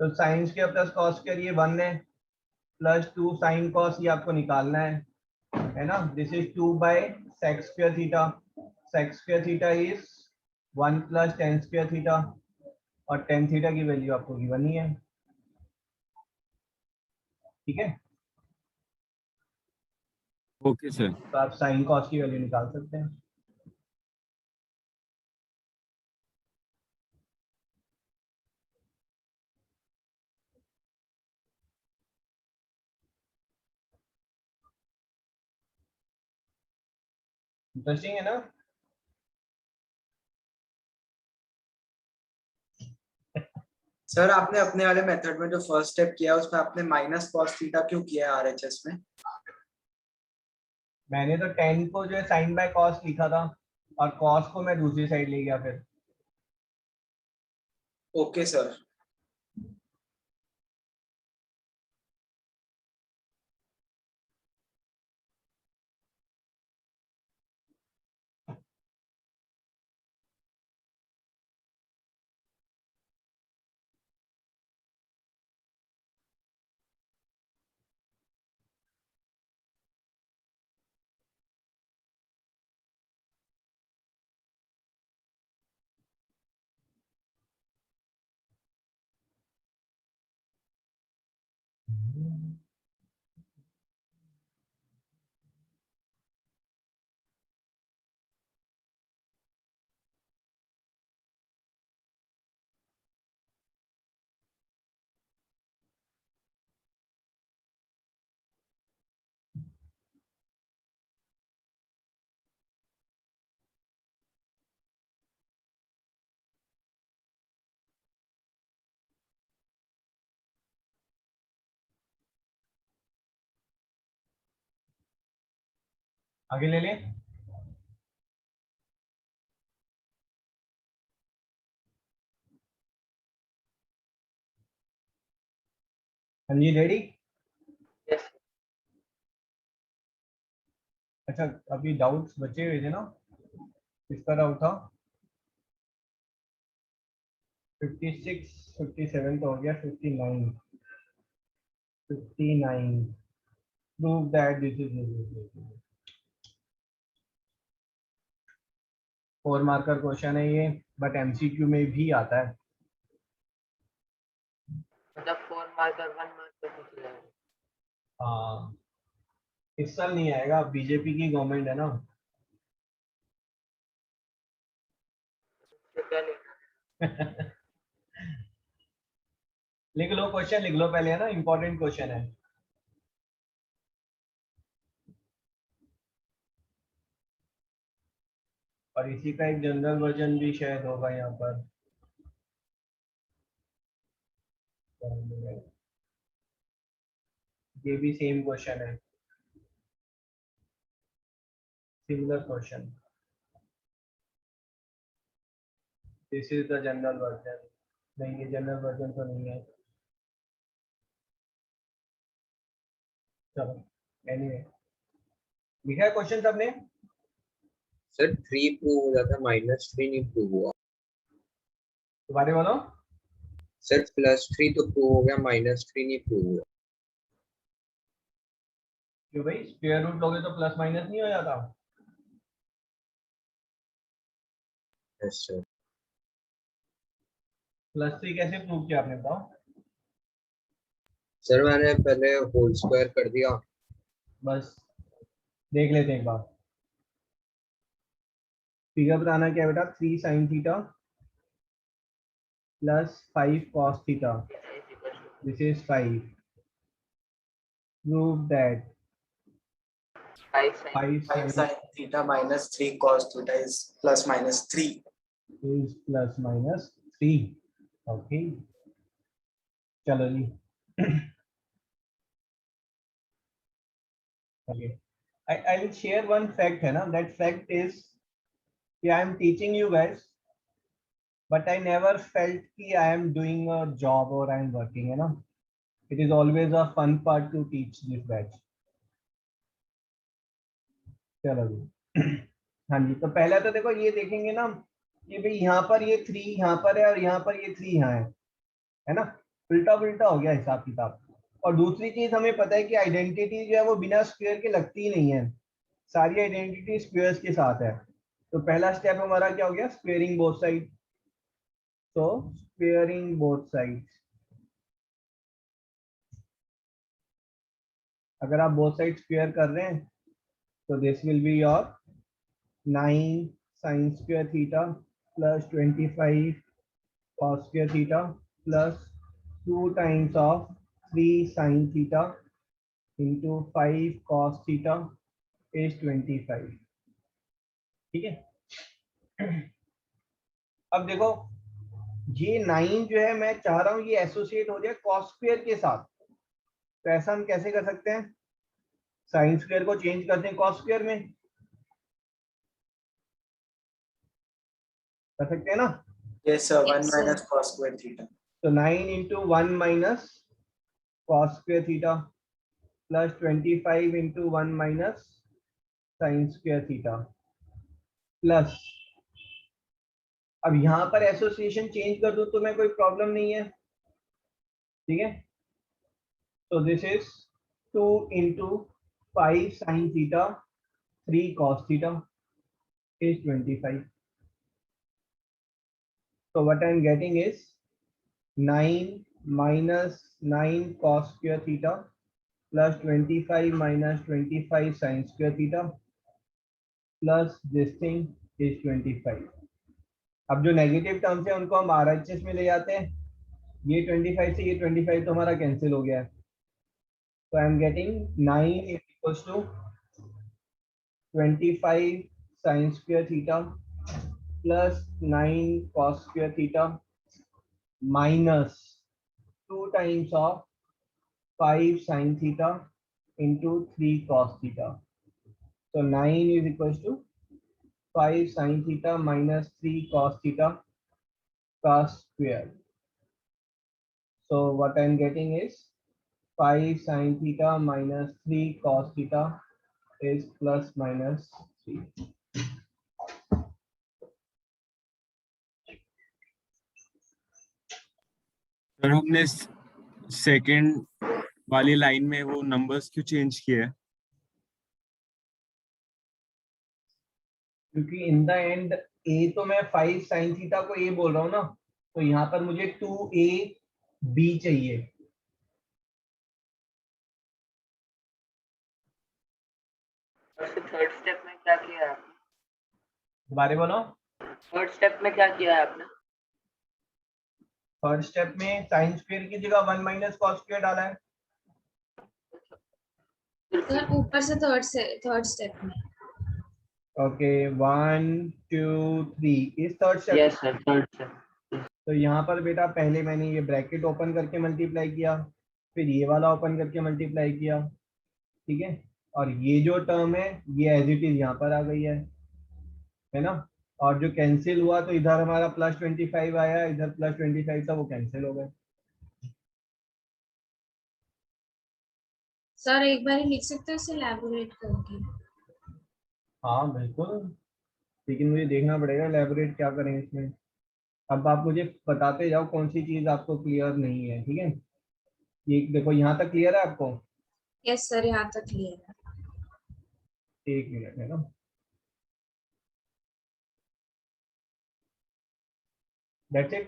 तो sine square plus cos square ये 1 है, प्लस 2 साइन कॉस ये आपको निकालना है ना। This is 2 by sec square theta. Sec square theta is 1 plus tan square theta, और टेन थीटा की वैल्यू आपको गिवन ही है। ठीक है, ओके सर। तो आप साइन कॉस की वैल्यू निकाल सकते हैं। इंटरेस्टिंग है ना। सर आपने अपने वाले मेथड में जो फर्स्ट स्टेप किया उसमें आपने माइनस कॉस थीटा क्यों किया है आरएचएस में? मैंने तो टेन को जो है साइन बाय कॉस लिखा था, और कॉस को मैं दूसरी साइड ले गया फिर। Okay sir. आगे ले लें। हाँ जी, रेडी। अच्छा, अभी डाउट्स बचे हुए थे ना, किसका डाउट था? 56 57 तो हो गया, 59 59 prove that this is 4 marker question है ये, बट एमसीक्यू में भी आता है। मतलब 4 मार्कर 1 मार्कर पूछ रहे हैं। हाँ, इस साल नहीं आएगा, बीजेपी की गवर्नमेंट है ना। तो क्या लिखा? लिख लो, क्वेश्चन लिख लो पहले, है ना, इंपॉर्टेंट क्वेश्चन है। और इसी का एक जनरल वर्जन भी शायद होगा यहाँ पर। ये भी सेम क्वेश्चन है, similar question. This is the general version. नहीं, ये जनरल वर्जन तो नहीं है। चलो, एनीवे, लिखा है क्वेश्चन सबने? सर 3 प्रूव हो जाता, -3 नहीं प्रूव हुआ। दोबारा बोलो। सर +3 तो प्रूव हो गया, -3 नहीं प्रूव हुआ। क्यों भाई, स्क्वायर रूट लोगे तो प्लस माइनस नहीं हो जाता? Yes sir. +3 कैसे प्रूव किया आपने, बताओ? सर मैंने पहले होल स्क्वायर कर दिया। बस देख लेते हैं एक बार। फिगर बताना क्या है बेटा? 3 sin theta plus 5 cos theta, this is 5। Prove that 5 5 5 sin sin theta minus 3 cos theta is plus minus 3. is plus minus 3। Okay, चलो जी। Okay, I will share one fact, है ना, that fact is कि I am teaching you guys but I never felt कि I am doing a job or I am working, है ना. It is always a fun part to teach this batch. चलो जी. हाँ जी, तो पहले तो देखो ये देखेंगे ना कि भाई यहाँ पर ये 3 यहाँ पर है और यहाँ पर ये 3 यहाँ है ना. उल्टा पुल्टा हो गया हिसाब किताब. और दूसरी चीज हमें पता है कि आइडेंटिटी जो है वो बिना स्क्वायर के लगती ही नहीं है, सारी आइडेंटिटी स्क्वायर्स के साथ है. तो पहला स्टेप हमारा क्या हो गया, स्क्वेयरिंग बोथ साइड. तो स्क्वेयरिंग बोथ साइड, अगर आप बोथ साइड स्क्वेयर कर रहे हैं तो this will be your 9 sin square theta plus 25 cos square theta plus 2 times of 3 sin theta into 5 cos theta is 25. ठीक है. अब देखो ये 9 जो है मैं चाह रहा हूं ये एसोसिएट हो जाए cos स्क्वायर के साथ. तो ऐसा हम कैसे कर सकते हैं, साइन स्क्वायर को चेंज करते हैं cos स्क्वायर में, कर सकते हैं ना. Yes sir, 1 minus cos square theta. तो 9 into 1 minus cos square theta plus 25 into 1 minus sin square theta plus, अब यहाँ पर एसोसिएशन चेंज कर दूं तो मैं कोई प्रॉब्लम नहीं है. ठीक है. तो this is 2 into 5 sin theta 3 cos theta is 25. So what I am getting is 9 minus 9 cos square theta plus 25 minus 25 sin square theta plus this thing is 25. अब जो नेगेटिव टर्म्स है उनको हम RHS में ले जाते हैं. ये 25 से ये 25 तो हमारा कैंसिल हो गया है. तो I am getting 9 equals to 25 sin square theta plus 9 cos square theta minus 2 times of 5 sin theta into 3 cos theta. So 9 is equals to 5 sin theta minus 3 cos theta cos square. So what I am getting is 5 sin theta minus 3 cos theta is plus minus 3. Sir हमने सेकंड वाली लाइन में वो नंबर्स क्यों चेंज किए हैं? क्योंकि इन द एंड a तो मैं 5 sin थीटा को a बोल रहा हूँ ना, तो यहाँ पर मुझे 2ab चाहिए. थर्ड स्टेप में क्या किया है आपने? दोबारा बोलो. थर्ड स्टेप में क्या किया है आपने? थर्ड स्टेप में साइन स्क्वायर की जगह 1 माइनस कॉस स्क्वायर डाला है. सर ऊपर से थर्ड स्टेप में. ओके 1 2 3 इस third step. Yes sir, third step. तो यहाँ पर बेटा पहले मैंने ये ब्रैकेट ओपन करके मल्टीप्लाई किया, फिर ये वाला ओपन करके मल्टीप्लाई किया. ठीक है. और ये जो टर्म है ये एज इट इज यहाँ पर आ गई है ना. और जो कैंसिल हुआ तो इधर हमारा प्लस 25 आया, इधर प्लस 25 था, वो कैंसिल हो गए. सर एक बार लिख सकते हो इसे एलैबोरेट करके? हाँ बिल्कुल, लेकिन मुझे देखना पड़ेगा एलैबोरेट क्या करें इसमें. अब आप मुझे बताते जाओ कौन सी चीज आपको क्लियर नहीं है. ठीक है. ये देखो यहाँ तक क्लियर है आपको? यस सर, यहाँ तक क्लियर है. 1 मिनट है ना. That's it.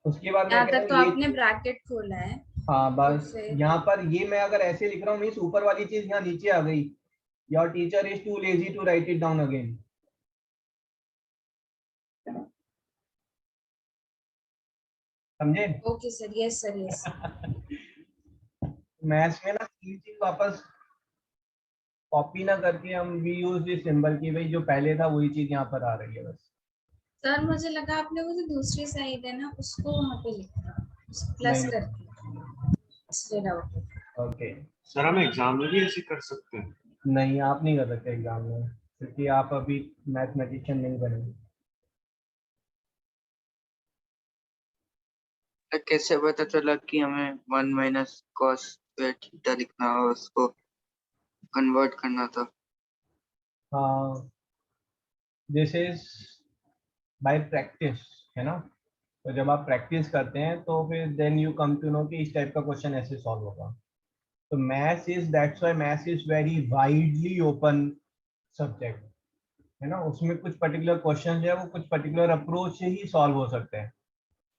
उसके बाद यहाँ तक तो आपने ब्रैकेट खोला है. हाँ बस यहाँ पर ये मैं अगर ऐसे लिख रहा हूँ मीन्स ऊपर वाली चीज यहाँ नीचे आ गई. Your teacher is too lazy to write it down again. समझे? Okay sir. Yes sir. Yes. Maths में ना तीन चीज वापस कॉपी ना करके हम वी यूज दिस सिंबल की, भाई जो पहले था वही चीज यहाँ पर आ रही है बस. सर मुझे लगा आपने वो जो दूसरी साइड है ना उसको वहाँ पे लिखा प्लस करके. ओके. सर हम एग्जाम में भी ऐसे कर सकते हैं? नहीं, आप नहीं कर सकते एग्जाम में, क्योंकि आप अभी मैथमेटिशियन नहीं बने. कैसे पता चला कि हमें 1 माइनस कॉस स्क्वायर थीटा लिखना और उसको कन्वर्ट करना था? दिस इज बाय प्रैक्टिस, है ना। तो जब आप प्रैक्टिस करते हैं तो फिर then you come to know कि इस टाइप का क्वेश्चन ऐसे सॉल्व होगा। तो maths is, that's why maths is very widely open subject, है ना। उसमें कुछ पर्टिकुलर क्वेश्चन है वो कुछ पर्टिकुलर अप्रोच से ही सॉल्व हो सकते हैं।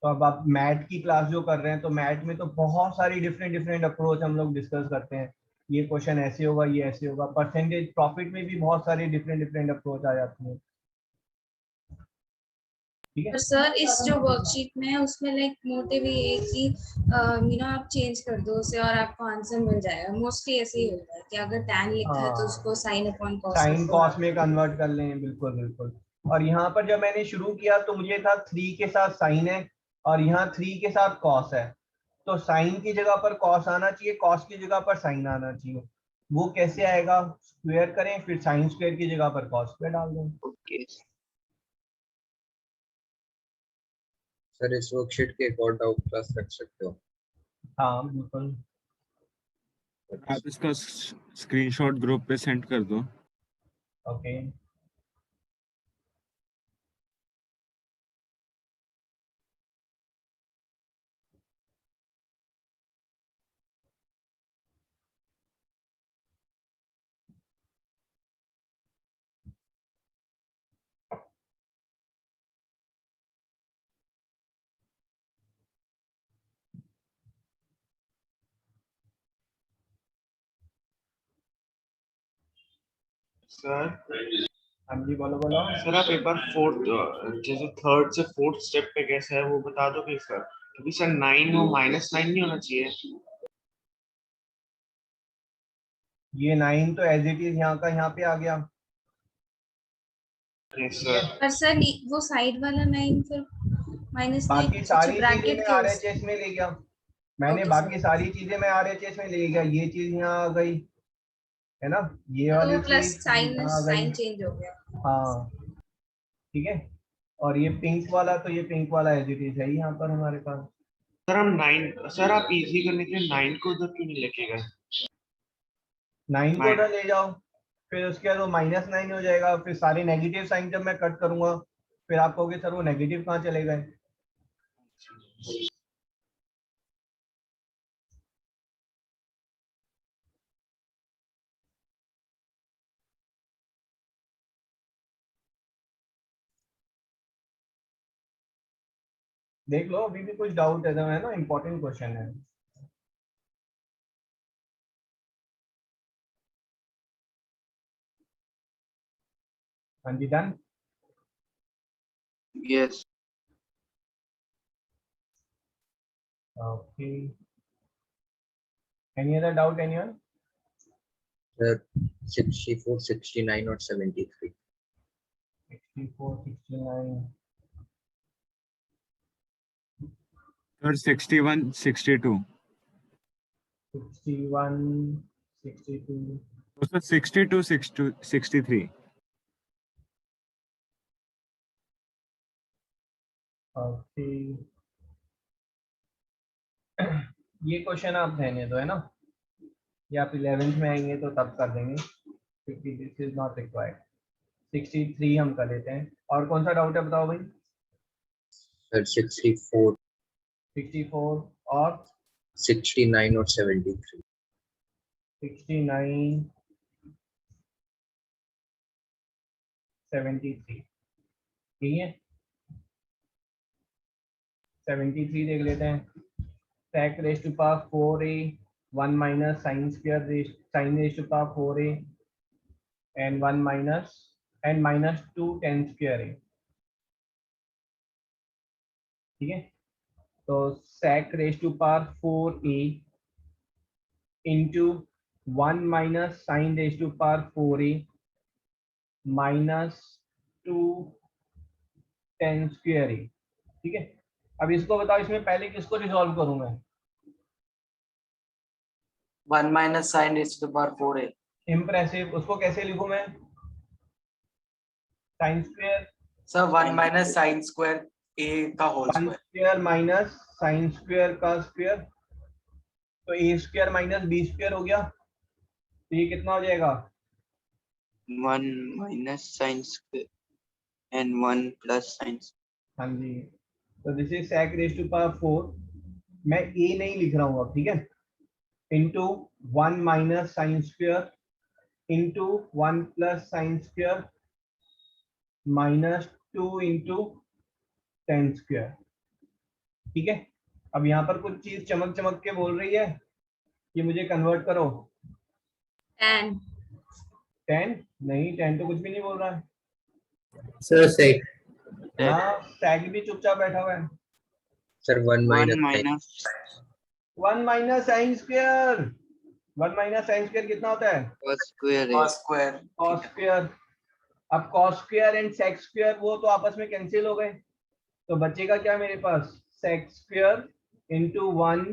तो अब आप मैथ की क्लास जो कर रहे हैं तो मैथ में तो बहुत सारी डिफरेंट डिफरेंट अप्रोच हम लोग डिस्कस करते हैं। ये क्वेश्चन ऐसे होगा, ये ऐसे होगा। परसेंटेज प्रॉफिट में भी बहुत सारी डिफरेंट डिफरेंट अप्रोच आ जाती हैं, ठीक है। और सर इस जो वर्कशीट में है उसमें लाइक मोटिव ये है कि आप चेंज कर दो उसे और आपको आंसर मिल जाएगा। मोस्टली ऐसे ही होता है कि अगर tan लिखा है तो उसको sin upon cos sine cos में कन्वर्ट कर लें, बिल्कुल बिल्कुल। और यहाँ पर जब मैंने शुरू किया तो मुझे था 3 के साथ साइन है और यहाँ 3 के साथ कॉस है, तो साइन की जगह पर कॉस आना चाहिए, कॉस की जगह पर साइन आना चाहिए। वो कैसे आएगा? स्क्वायर करें, फिर साइन स्क्वायर की जगह पर कॉस स्क्वायर डाल दें। ओके सर इस वर्कशीट के एक और डाउट क्लास रख सकते हो? हाँ बिल्कुल। आप इसका स्क्रीनशॉट ग्रुप पे सेंड कर दो। ओके सर हाँ जी बोलो बोलो। सर आप एक बार फोर्थ जैसे थर्ड से फोर्थ स्टेप पे कैसे है वो बता दो कि सर, क्योंकि सर 9 हो -9 नहीं होना चाहिए। ये 9 तो एज इट इज यहाँ का यहाँ पे आ गया। Yes sir. पर सर वो साइड वाला 9 फिर -9 बाकी अच्छा सारी चीजें ब्रैकेट मैं के उस RHS में ले गया, मैंने ओके बाकी सर। सारी चीजें मैं RHS में ले गया। ये चीज यहाँ आ गई, है ना, ये वाली तो प्लस चीज साइन यहाँ आ गई। साइन चेंज हो गया। हाँ ठीक है। और ये पिंक वाला, तो ये पिंक वाला एज इट इज है यहाँ पर हमारे पास। सर हम 9 सर आप इजी करने के लिए 9 को उधर क्यों नहीं लेके गए? 9 को उधर ले जाओ, फिर उसके बाद वो -9 हो जाएगा। फिर सारे नेगेटिव साइन जब मैं कट करूंगा फिर आप कहोगे सर वो नेगेटिव कहाँ चले गए। देख लो अभी भी कुछ डाउट है ना, इम्पोर्टेंट क्वेश्चन है। हाँ जी done. Yes okay any other doubt anyone? Sir 64, 69 और 73। 64, 69 सर 61, 62। 61, 62 तो सर 62, 62, 63। ओके ये क्वेश्चन आप रहने दो, है ना, ये आप 11th में आएंगे तो तब कर देंगे क्योंकि दिस इज नॉट रिक्वायर्ड। 63 हम कर लेते हैं। और कौन सा डाउट है बताओ भाई? सर 64, 64 और 69 और 73। 69, 73 ठीक है। 73 देख लेते हैं। sec raised to power 4a 1 minus sin square sin raised to power 4a and 1 minus and -2 tan square a, ठीक है। तो sec raised to power 4a into 1 minus sin raised to power 4a -2 tan square a, ठीक है। अब इसको बताओ, इसमें पहले किसको रिजॉल्व करूं मैं? 1 minus sin raised to the power 4a। Impressive, उसको कैसे लिखूं मैं? Sine square sir 1 minus sin square A का whole 1 square. Square minus sine square का स्क्वायर, तो A square minus B square हो गया, तो ये कितना हो जाएगा? 1 minus sin square and 1 plus sin square. हाँ जी, तो this is sec raise to power 4, मैं ए नहीं लिख रहा हूँ अब, ठीक है, into 1 minus sine square into 1 plus sine square minus 2 into ten square, ठीक है। अब यहाँ पर कुछ चीज चमक चमक के बोल रही है कि मुझे कन्वर्ट करो। 10 नहीं, 10 तो कुछ भी नहीं बोल रहा है। सर सेक हाँ, sec भी चुपचाप बैठा हुआ है। Sir 1 1 minus minus 1 minus sine square, 1 minus sine square कितना होता है? cos square है। cos square. cos square. अब cos square and sec square वो तो आपस में कैंसिल हो गए, तो बचेगा क्या मेरे पास? sec square into 1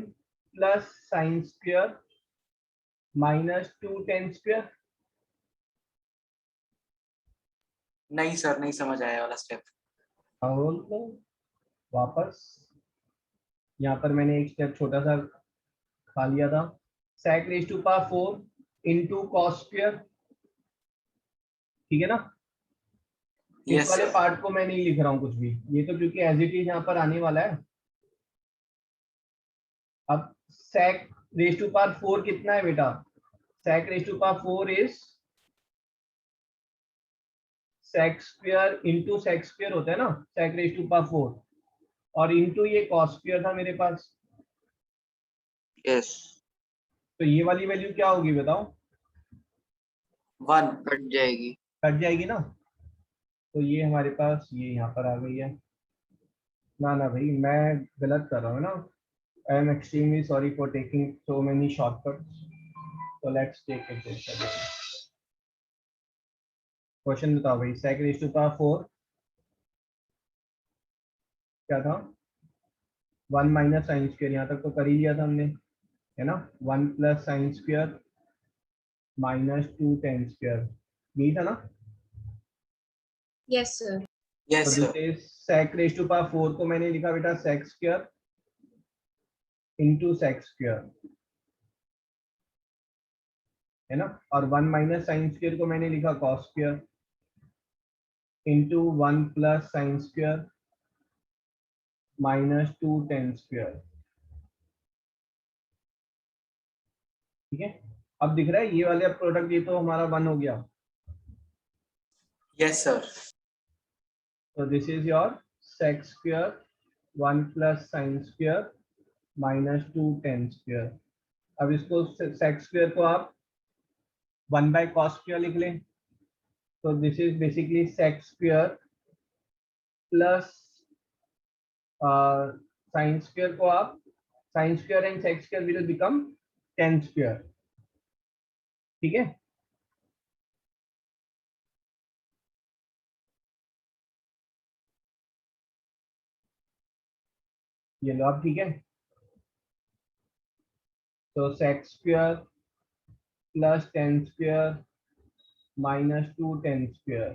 plus sine square minus 2 tan square. नहीं सर, नहीं समझ आया वाला स्टेप। और वापस यहाँ पर मैंने एक स्टेप छोटा सा खा लिया था। sec raise to power 4 into cos square, ठीक है ना। Yes, इस वाले sir. पार्ट को मैं नहीं लिख रहा हूँ कुछ भी, ये तो क्योंकि एज इट इज यहाँ पर आने वाला है। अब sec रेज टू पावर 4 कितना है बेटा? sec raise to power 4 is sec square into sec square होता है ना, sec रेज टू पावर 4, और इंटू ये cos स्क्वायर था मेरे पास। यस, तो ये वाली वैल्यू क्या होगी बताओ? 1 कट जाएगी। कट जाएगी ना, तो ये हमारे पास ये यहाँ पर आ गई है ना। ना भाई, मैं गलत कर रहा हूँ ना। I am extremely sorry for taking so many shortcuts, so let's take it this again. Question बताओ भाई, sec रेज टू पावर 4 क्या था? 1 माइनस साइन स्क्वायर, यहाँ तक तो कर ही लिया था हमने, है ना। 1 plus sine square minus 2 tan square, यही था ना। Yes sir. यस तो sir. This is sec raise to power 4 को मैंने लिखा बेटा sec square into sec square, है ना, और 1 माइनस साइन स्क्वायर को मैंने लिखा cos square into 1 plus sine square minus 2 tan square, ठीक है। अब दिख रहा है ये वाले प्रोडक्ट, ये तो हमारा 1 हो गया। Yes sir. तो this is your sec square 1 plus sine square minus 2 tan square. अब इसको sec स्क्वायर को आप 1 बाय cos स्क्वायर लिख लें, तो this is basically sec square plus sine square को आप sine square and sec square will become tan square, ठीक है। ये लो आप, ठीक है। तो sec square plus tan square minus 2 tan square,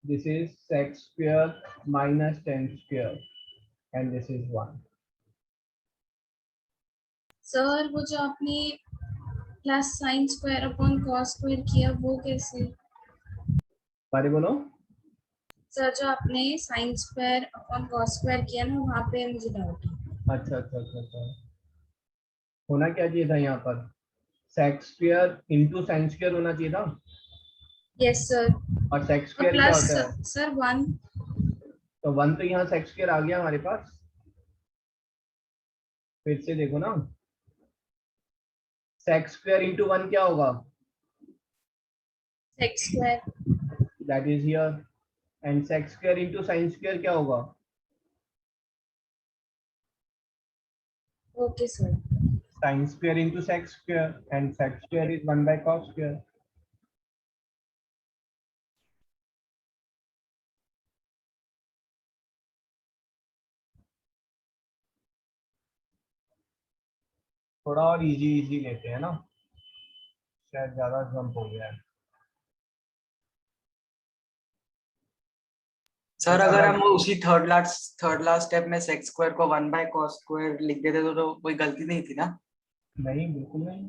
this is sec square minus ten square and this is 1। Sir वो जो आपने plus sine square upon cos square किया वो कैसे? बारे बोलो। सर जो आपने sine square upon cos square किया ना, वहाँ पे मुझे डाउट है। अच्छा अच्छा अच्छा अच्छा, होना क्या चाहिए था यहाँ पर? sec square into sine square होना चाहिए था। Yes sir. और sec और स्क्वायर क्या प्लस होता है? सर 1। तो 1 तो यहाँ sec स्क्वायर आ गया हमारे पास। फिर से देखो ना, sec स्क्वायर इंटू 1 क्या होगा? sec square. That is here, and sec square into sine square क्या होगा? Okay sir. sin square into sec square, and sec square is 1 by cos square. थोड़ा और इजी लेते हैं ना, शायद ज्यादा जंप हो गया है। सर अगर हम उसी थर्ड लास्ट स्टेप में सेक स्क्वायर को 1 बाय कॉस स्क्वायर लिख देते तो कोई गलती नहीं थी ना? नहीं, बिल्कुल नहीं।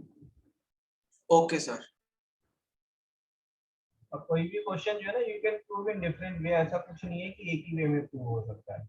Okay sir. अब कोई भी क्वेश्चन जो है ना, you can prove in different way, ऐसा कुछ नहीं है कि एक ही वे में प्रूव हो सकता है।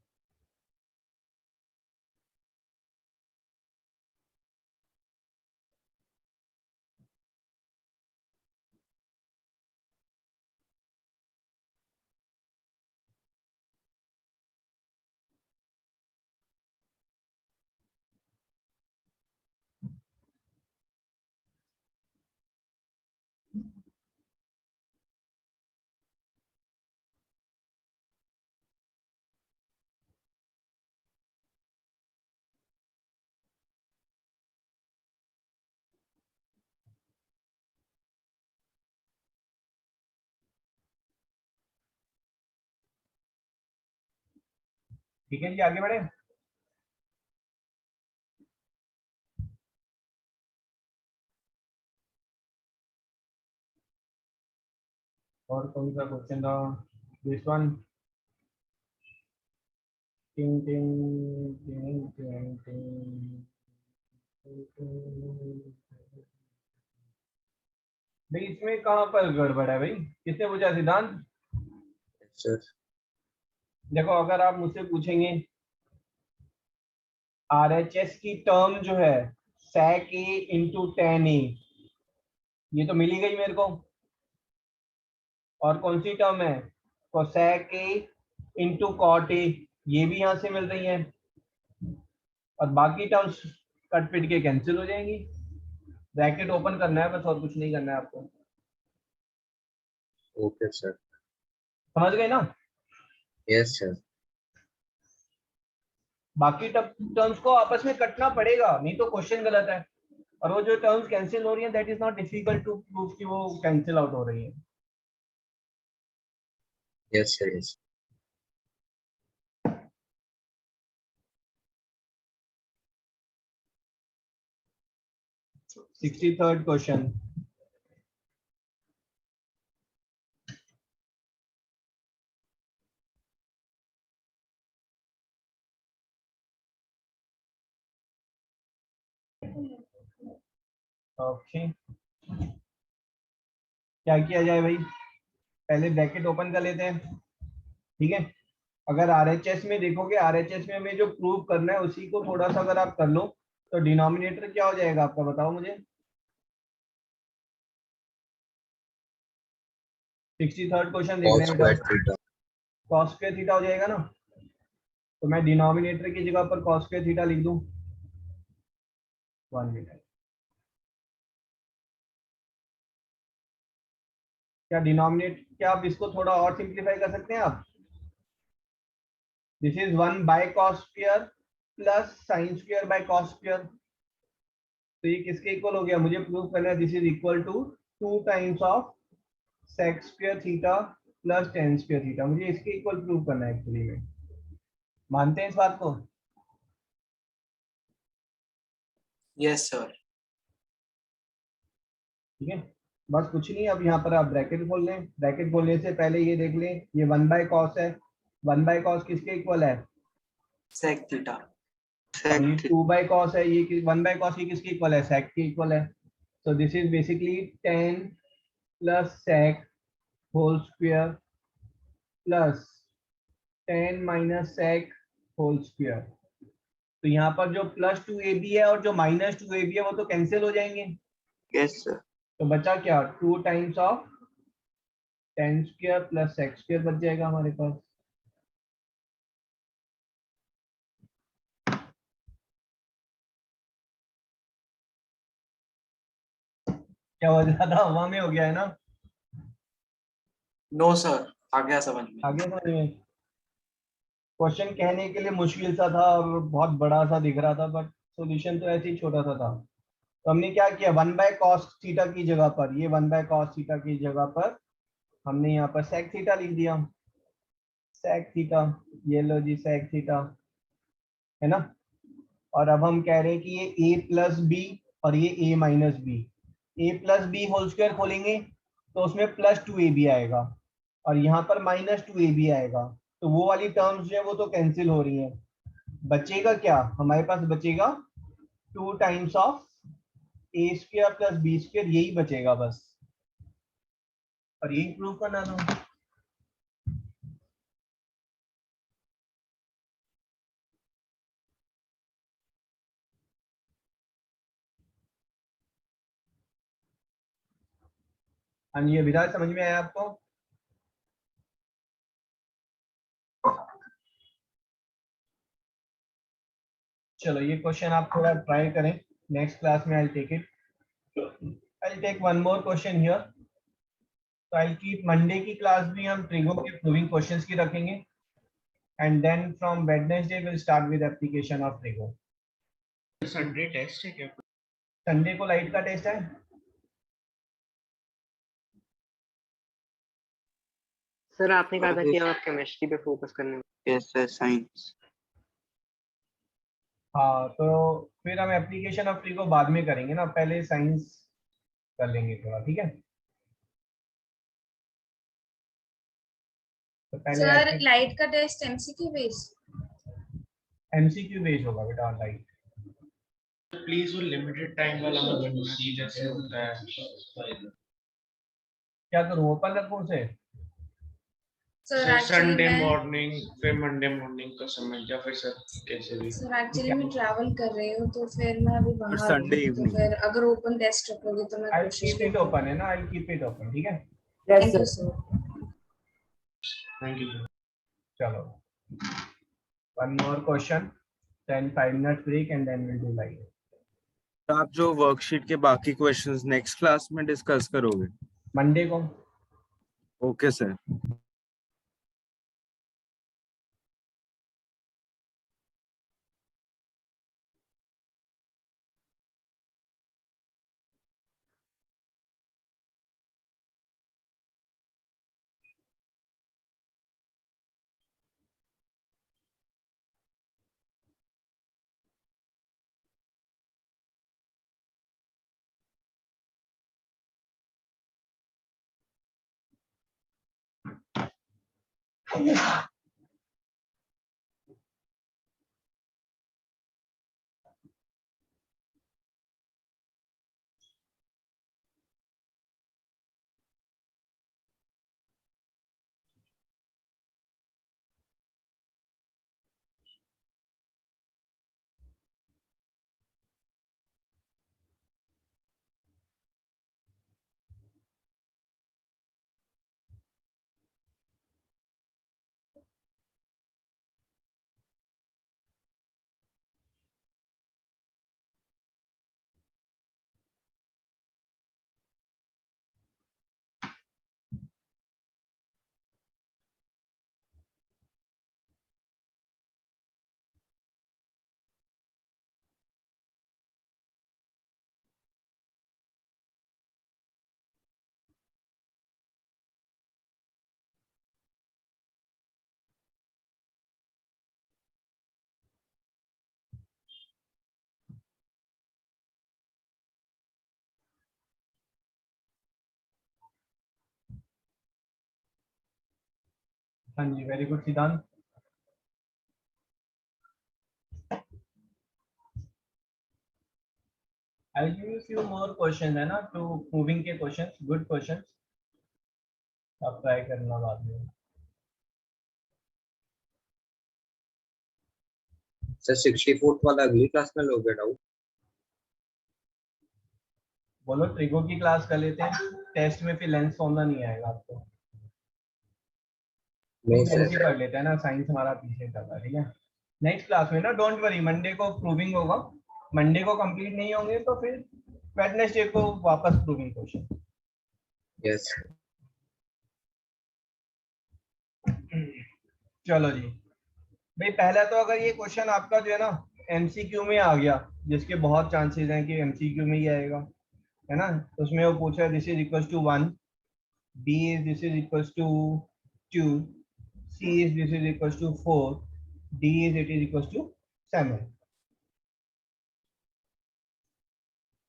ठीक है जी, आगे बढ़े। और कौन सा क्वेश्चन था? This one. टिंग टिंग टिंग टिंग टिंग। भाई इसमें कहाँ पर गड़बड़ है भाई? किसने पूछा सिद्धांत? सर देखो, अगर आप मुझसे पूछेंगे आरएचएस की टर्म जो है sec a into tan a, ये तो मिली गई मेरे को। और कौन सी टर्म है? cosec a into cot a, ये भी यहाँ से मिल रही है। और बाकी टर्म्स कट पिट के कैंसिल हो जाएंगी। ब्रैकेट ओपन करना है बस, और कुछ नहीं करना है आपको। Okay sir. समझ गए ना? Yes sir. बाकी टर्म्स को आपस में कटना पड़ेगा, नहीं तो क्वेश्चन गलत है। और वो जो टर्म्स कैंसिल हो रही हैं, that is not difficult to prove कि वो कैंसिल आउट हो रही है। Yes sir yes. So 63rd question. Okay, क्या किया जाए भाई? पहले ब्रैकेट ओपन कर लेते हैं, ठीक है। अगर आरएचएस में देखोगे, आरएचएस में हमें जो प्रूव करना है उसी को थोड़ा सा अगर आप कर लो तो डिनोमिनेटर क्या हो जाएगा आपका, बताओ मुझे। 63rd क्वेश्चन देख रहे हैं बेटा। cos स्क्वायर थीटा हो जाएगा ना, तो मैं डिनोमिनेटर की जगह पर cos स्क्वायर थीटा लिख दूं। 1 मिनट। क्या आप इसको थोड़ा और सिंप्लीफाई कर सकते हैं आप? This is 1 by cos square plus sin square by cos square. तो ये किसके इक्वल हो गया? मुझे प्रूव करना है this is equal to 2 times of sec square theta plus tan square theta. मुझे इसके इक्वल प्रूव करना है एक्चुअली में। मानते हैं इस बात को? Yes sir. ठीक है, बस कुछ नहीं। अब यहाँ पर आप ब्रैकेट खोल लें। ब्रैकेट खोलने से पहले ये देख लें, ये 1 बाय cos है। 1 बाय cos किसके इक्वल है? sec theta. ये 2 बाय cos है, ये 1 बाय cos ये किसके इक्वल है? sec के इक्वल है। So this is basically tan plus sec whole square plus tan minus sec whole square. तो यहाँ पर जो प्लस 2ab है और जो माइनस 2ab है वो तो कैंसिल हो जाएंगे। Yes sir. तो बचा क्या? 2 times of tan square plus sec square बच जाएगा हमारे पास। क्या हो जाता? हवा में हो गया है ना? नो सर, आ गया समझ में। आगे समझ में। क्वेश्चन कहने के लिए मुश्किल सा था और बहुत बड़ा सा दिख रहा था, बट सॉल्यूशन तो ऐसे ही छोटा सा था। तो हमने क्या किया? 1 बाय cos थीटा की जगह पर, ये 1 बाय cos थीटा की जगह पर हमने यहाँ पर sec थीटा लिख दिया। sec थीटा, ये लो जी sec थीटा, है ना। और अब हम कह रहे हैं कि ये a प्लस बी और ये a minus B. a plus B whole square खोलेंगे तो उसमें प्लस 2ab आएगा और यहाँ पर माइनस 2ab आएगा। तो वो वाली टर्म्स जो है वो तो कैंसिल हो रही हैं। बचेगा क्या हमारे पास? बचेगा 2 times of A square plus B square, यही बचेगा बस, और यही प्रूव करना था। हाँ जी, अभिराज समझ में आया आपको? चलो ये क्वेश्चन आप थोड़ा ट्राई करें, नेक्स्ट क्लास में I take it, I take one more question here. तो आई कीप मंडे की क्लास भी हम ट्रिगो के प्रूविंग क्वेश्चंस की रखेंगे, and then from Wednesday will start with application of trigo. Sunday test है क्या? संडे को लाइट का टेस्ट है। सर आपने कहा था कि आप केमिस्ट्री पे फोकस करने। Yes sir, science. हाँ, तो फिर हम एप्लीकेशन ऑफ ट्रिगो बाद में करेंगे ना, पहले साइंस कर लेंगे थोड़ा, ठीक है? तो पहले सर लाइट का टेस्ट एमसीक्यू बेस्ड होगा बेटा लाइट। प्लीज वो लिमिटेड टाइम वाला मत करना कि जैसे होता है। क्या करूँ, ओपन रखूँ उसे? सर संडे मॉर्निंग फिर मंडे मॉर्निंग का समय, या फिर सर कैसे भी। सर एक्चुअली मैं ट्रैवल कर रही हूँ तो फिर मैं अभी बाहर Sunday हूँ, तो evening। फिर अगर ओपन टेस्ट रखोगे तो मैं I'll कोशिश keep it open है ना, I'll keep it open, ठीक है? Thank you sir. Thank you. चलो one more question, then 5 minutes break and then we'll do live। तो आप जो वर्कशीट के बाकी क्वेश्चंस नेक्स्ट क्लास में डिस्कस करोगे? मंडे को। Okay sir. हाँ जी, वेरी गुड सिद्धांत। I'll give you few more questions है ना, to proving के questions, good questions, आप ट्राई करना बाद में। सर 64 वाला अगली क्लास में लोगे डाउट? बोलो ट्रिगो की क्लास कर लेते हैं, टेस्ट में फिर लेंस फॉर्मूला नहीं आएगा आपको। नहीं लेंस ही सर। कर लेते हैं ना, साइंस हमारा पीछे चल रहा है, ठीक है? नेक्स्ट क्लास में ना, डोंट वरी, मंडे को प्रूविंग होगा, मंडे को कंप्लीट नहीं होंगे तो फिर वेडनेसडे को वापस प्रूविंग क्वेश्चन। यस। चलो जी भाई, पहला तो अगर ये क्वेश्चन आपका जो है ना एमसीक्यू में आ गया, जिसके बहुत चांसेस हैं कि एमसीक्यू में ही आएगा, है ना? तो उसमें वो पूछा this is equals to 1, B is this is equals to 2, C is this is equals to 4, D is it is equals to 7,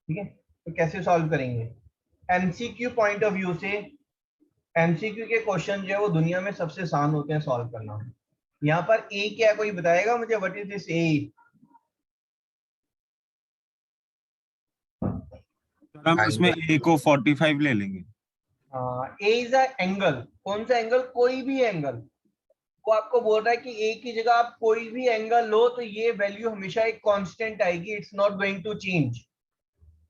ठीक है? तो कैसे सॉल्व करेंगे? एमसीक्यू पॉइंट ऑफ व्यू से एमसीक्यू के क्वेश्चन जो है वो दुनिया में सबसे आसान होते हैं सॉल्व करना, यहाँ पर ए क्या है, कोई बताएगा मुझे? व्हाट इज दिस ए? हम इसमें ए को 45 ले लेंगे। ए इज अ एंगल। कौन सा एंगल? कोई भी एंगल को आपको बोल रहा है कि ए की जगह आप कोई भी एंगल लो तो ये वैल्यू हमेशा एक कांस्टेंट आएगी, it's not going to change.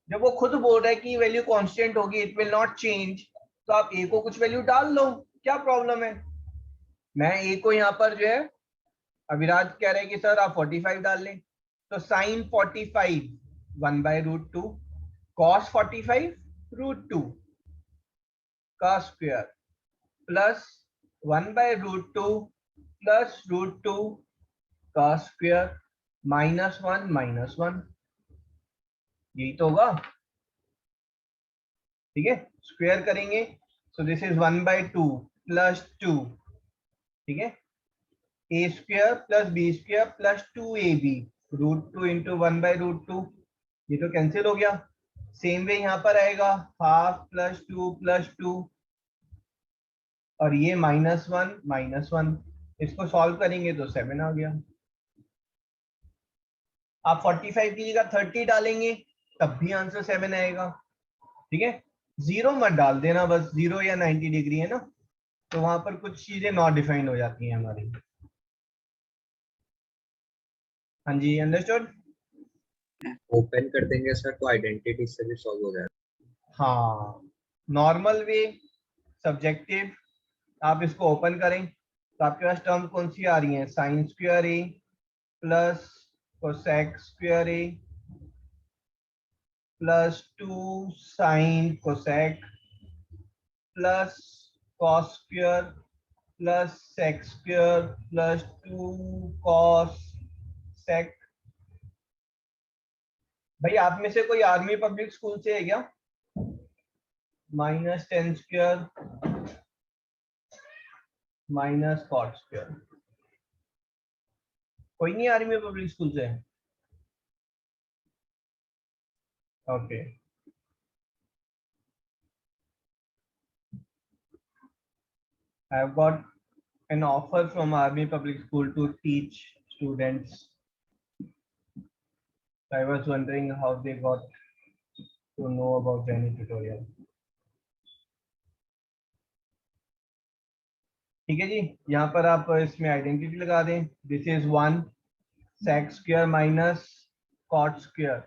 जब वो खुद बोल रहा है कि वैल्यू कांस्टेंट होगी, इट विल नॉट चेंज, तो आप ए को कुछ वैल्यू डाल लो, क्या प्रॉब्लम है? मैं ए को यहाँ पर जो है, अविराज कह रहे हैं कि सर आप 45 डाल लें, तो साइन 45 1/√2 कॉस 45 √2 का स्क्वायर प्लस 1/√2 प्लस √2 का स्क्वायर -1 यही तो होगा, ठीक है। स्क्वायर करेंगे, सो दिस इज 1/2 प्लस 2, ठीक है। A square plus B square plus 2ab √2 into 1/√2, ये तो कैंसिल हो गया। सेम वे यहाँ पर आएगा हाफ प्लस 2 प्लस 2, और ये -1, इसको सॉल्व करेंगे तो 7 आ गया। आप 45 की जगह 30 डालेंगे तब भी आंसर 7 आएगा, ठीक है। 0 मत डाल देना, बस 0 या 90 डिग्री है ना, तो वहां पर कुछ चीजें नॉट डिफाइंड हो जाती हैं हमारी। हाँ जी, अंडरस्टूड। ओपन कर देंगे सर तो आइडेंटिटी से भी सॉल्व हो जाएगा। हाँ, नॉर्मल वे, सब्जेक्टिव, आप इसको ओपन करें तो आपके पास टर्म कौन सी आ रही है? Sine square A plus cosec square A plus 2 sine cosec plus cos square plus sec square plus 2 cos sec. भाई आप में से कोई आर्मी पब्लिक स्कूल से है क्या? -10 स्क्वायर माइनस कॉट स्क्वायर, कोई नहीं आर्मी पब्लिक स्कूल से? Okay, I have got an offer from Army Public School to teach students. I was wondering how they got to know about any tutorial. ठीक है जी, यहाँ पर आप इसमें आइडेंटिटी लगा दें। This is 1 sec square minus cot square,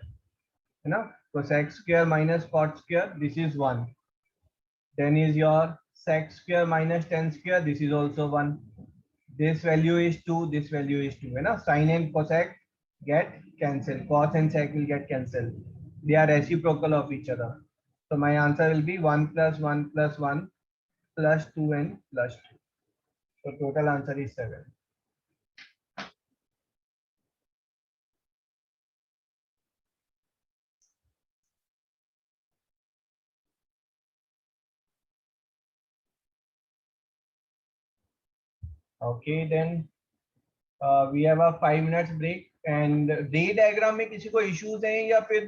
है ना, तो sec square minus cot square, this is 1। Then is your sec square minus tan square, this is also 1. This value is 2, this value is 2, है ना। sin and cosec get cancelled, cos and sec will get cancelled, they are reciprocal of each other, so my answer will be 1 plus 1 plus 1 plus 2 and plus 2, so total answer is 7. Okay, then we have a 5 minutes break, and ray diagram में किसी को issues हैं या फिर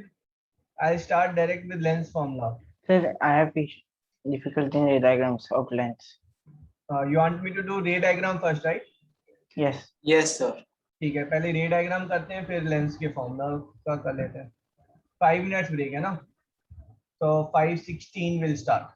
I'll start direct with lens formula? Sir, I have difficulty in ray diagrams of lens. You want me to do ray diagram first, right? Yes. Yes sir. ठीक है, पहले रे डायग्राम करते हैं फिर लेंस के फॉर्मूला का कर लेते हैं। 5 मिनट्स ब्रेक है ना, तो 5:16 विल स्टार्ट।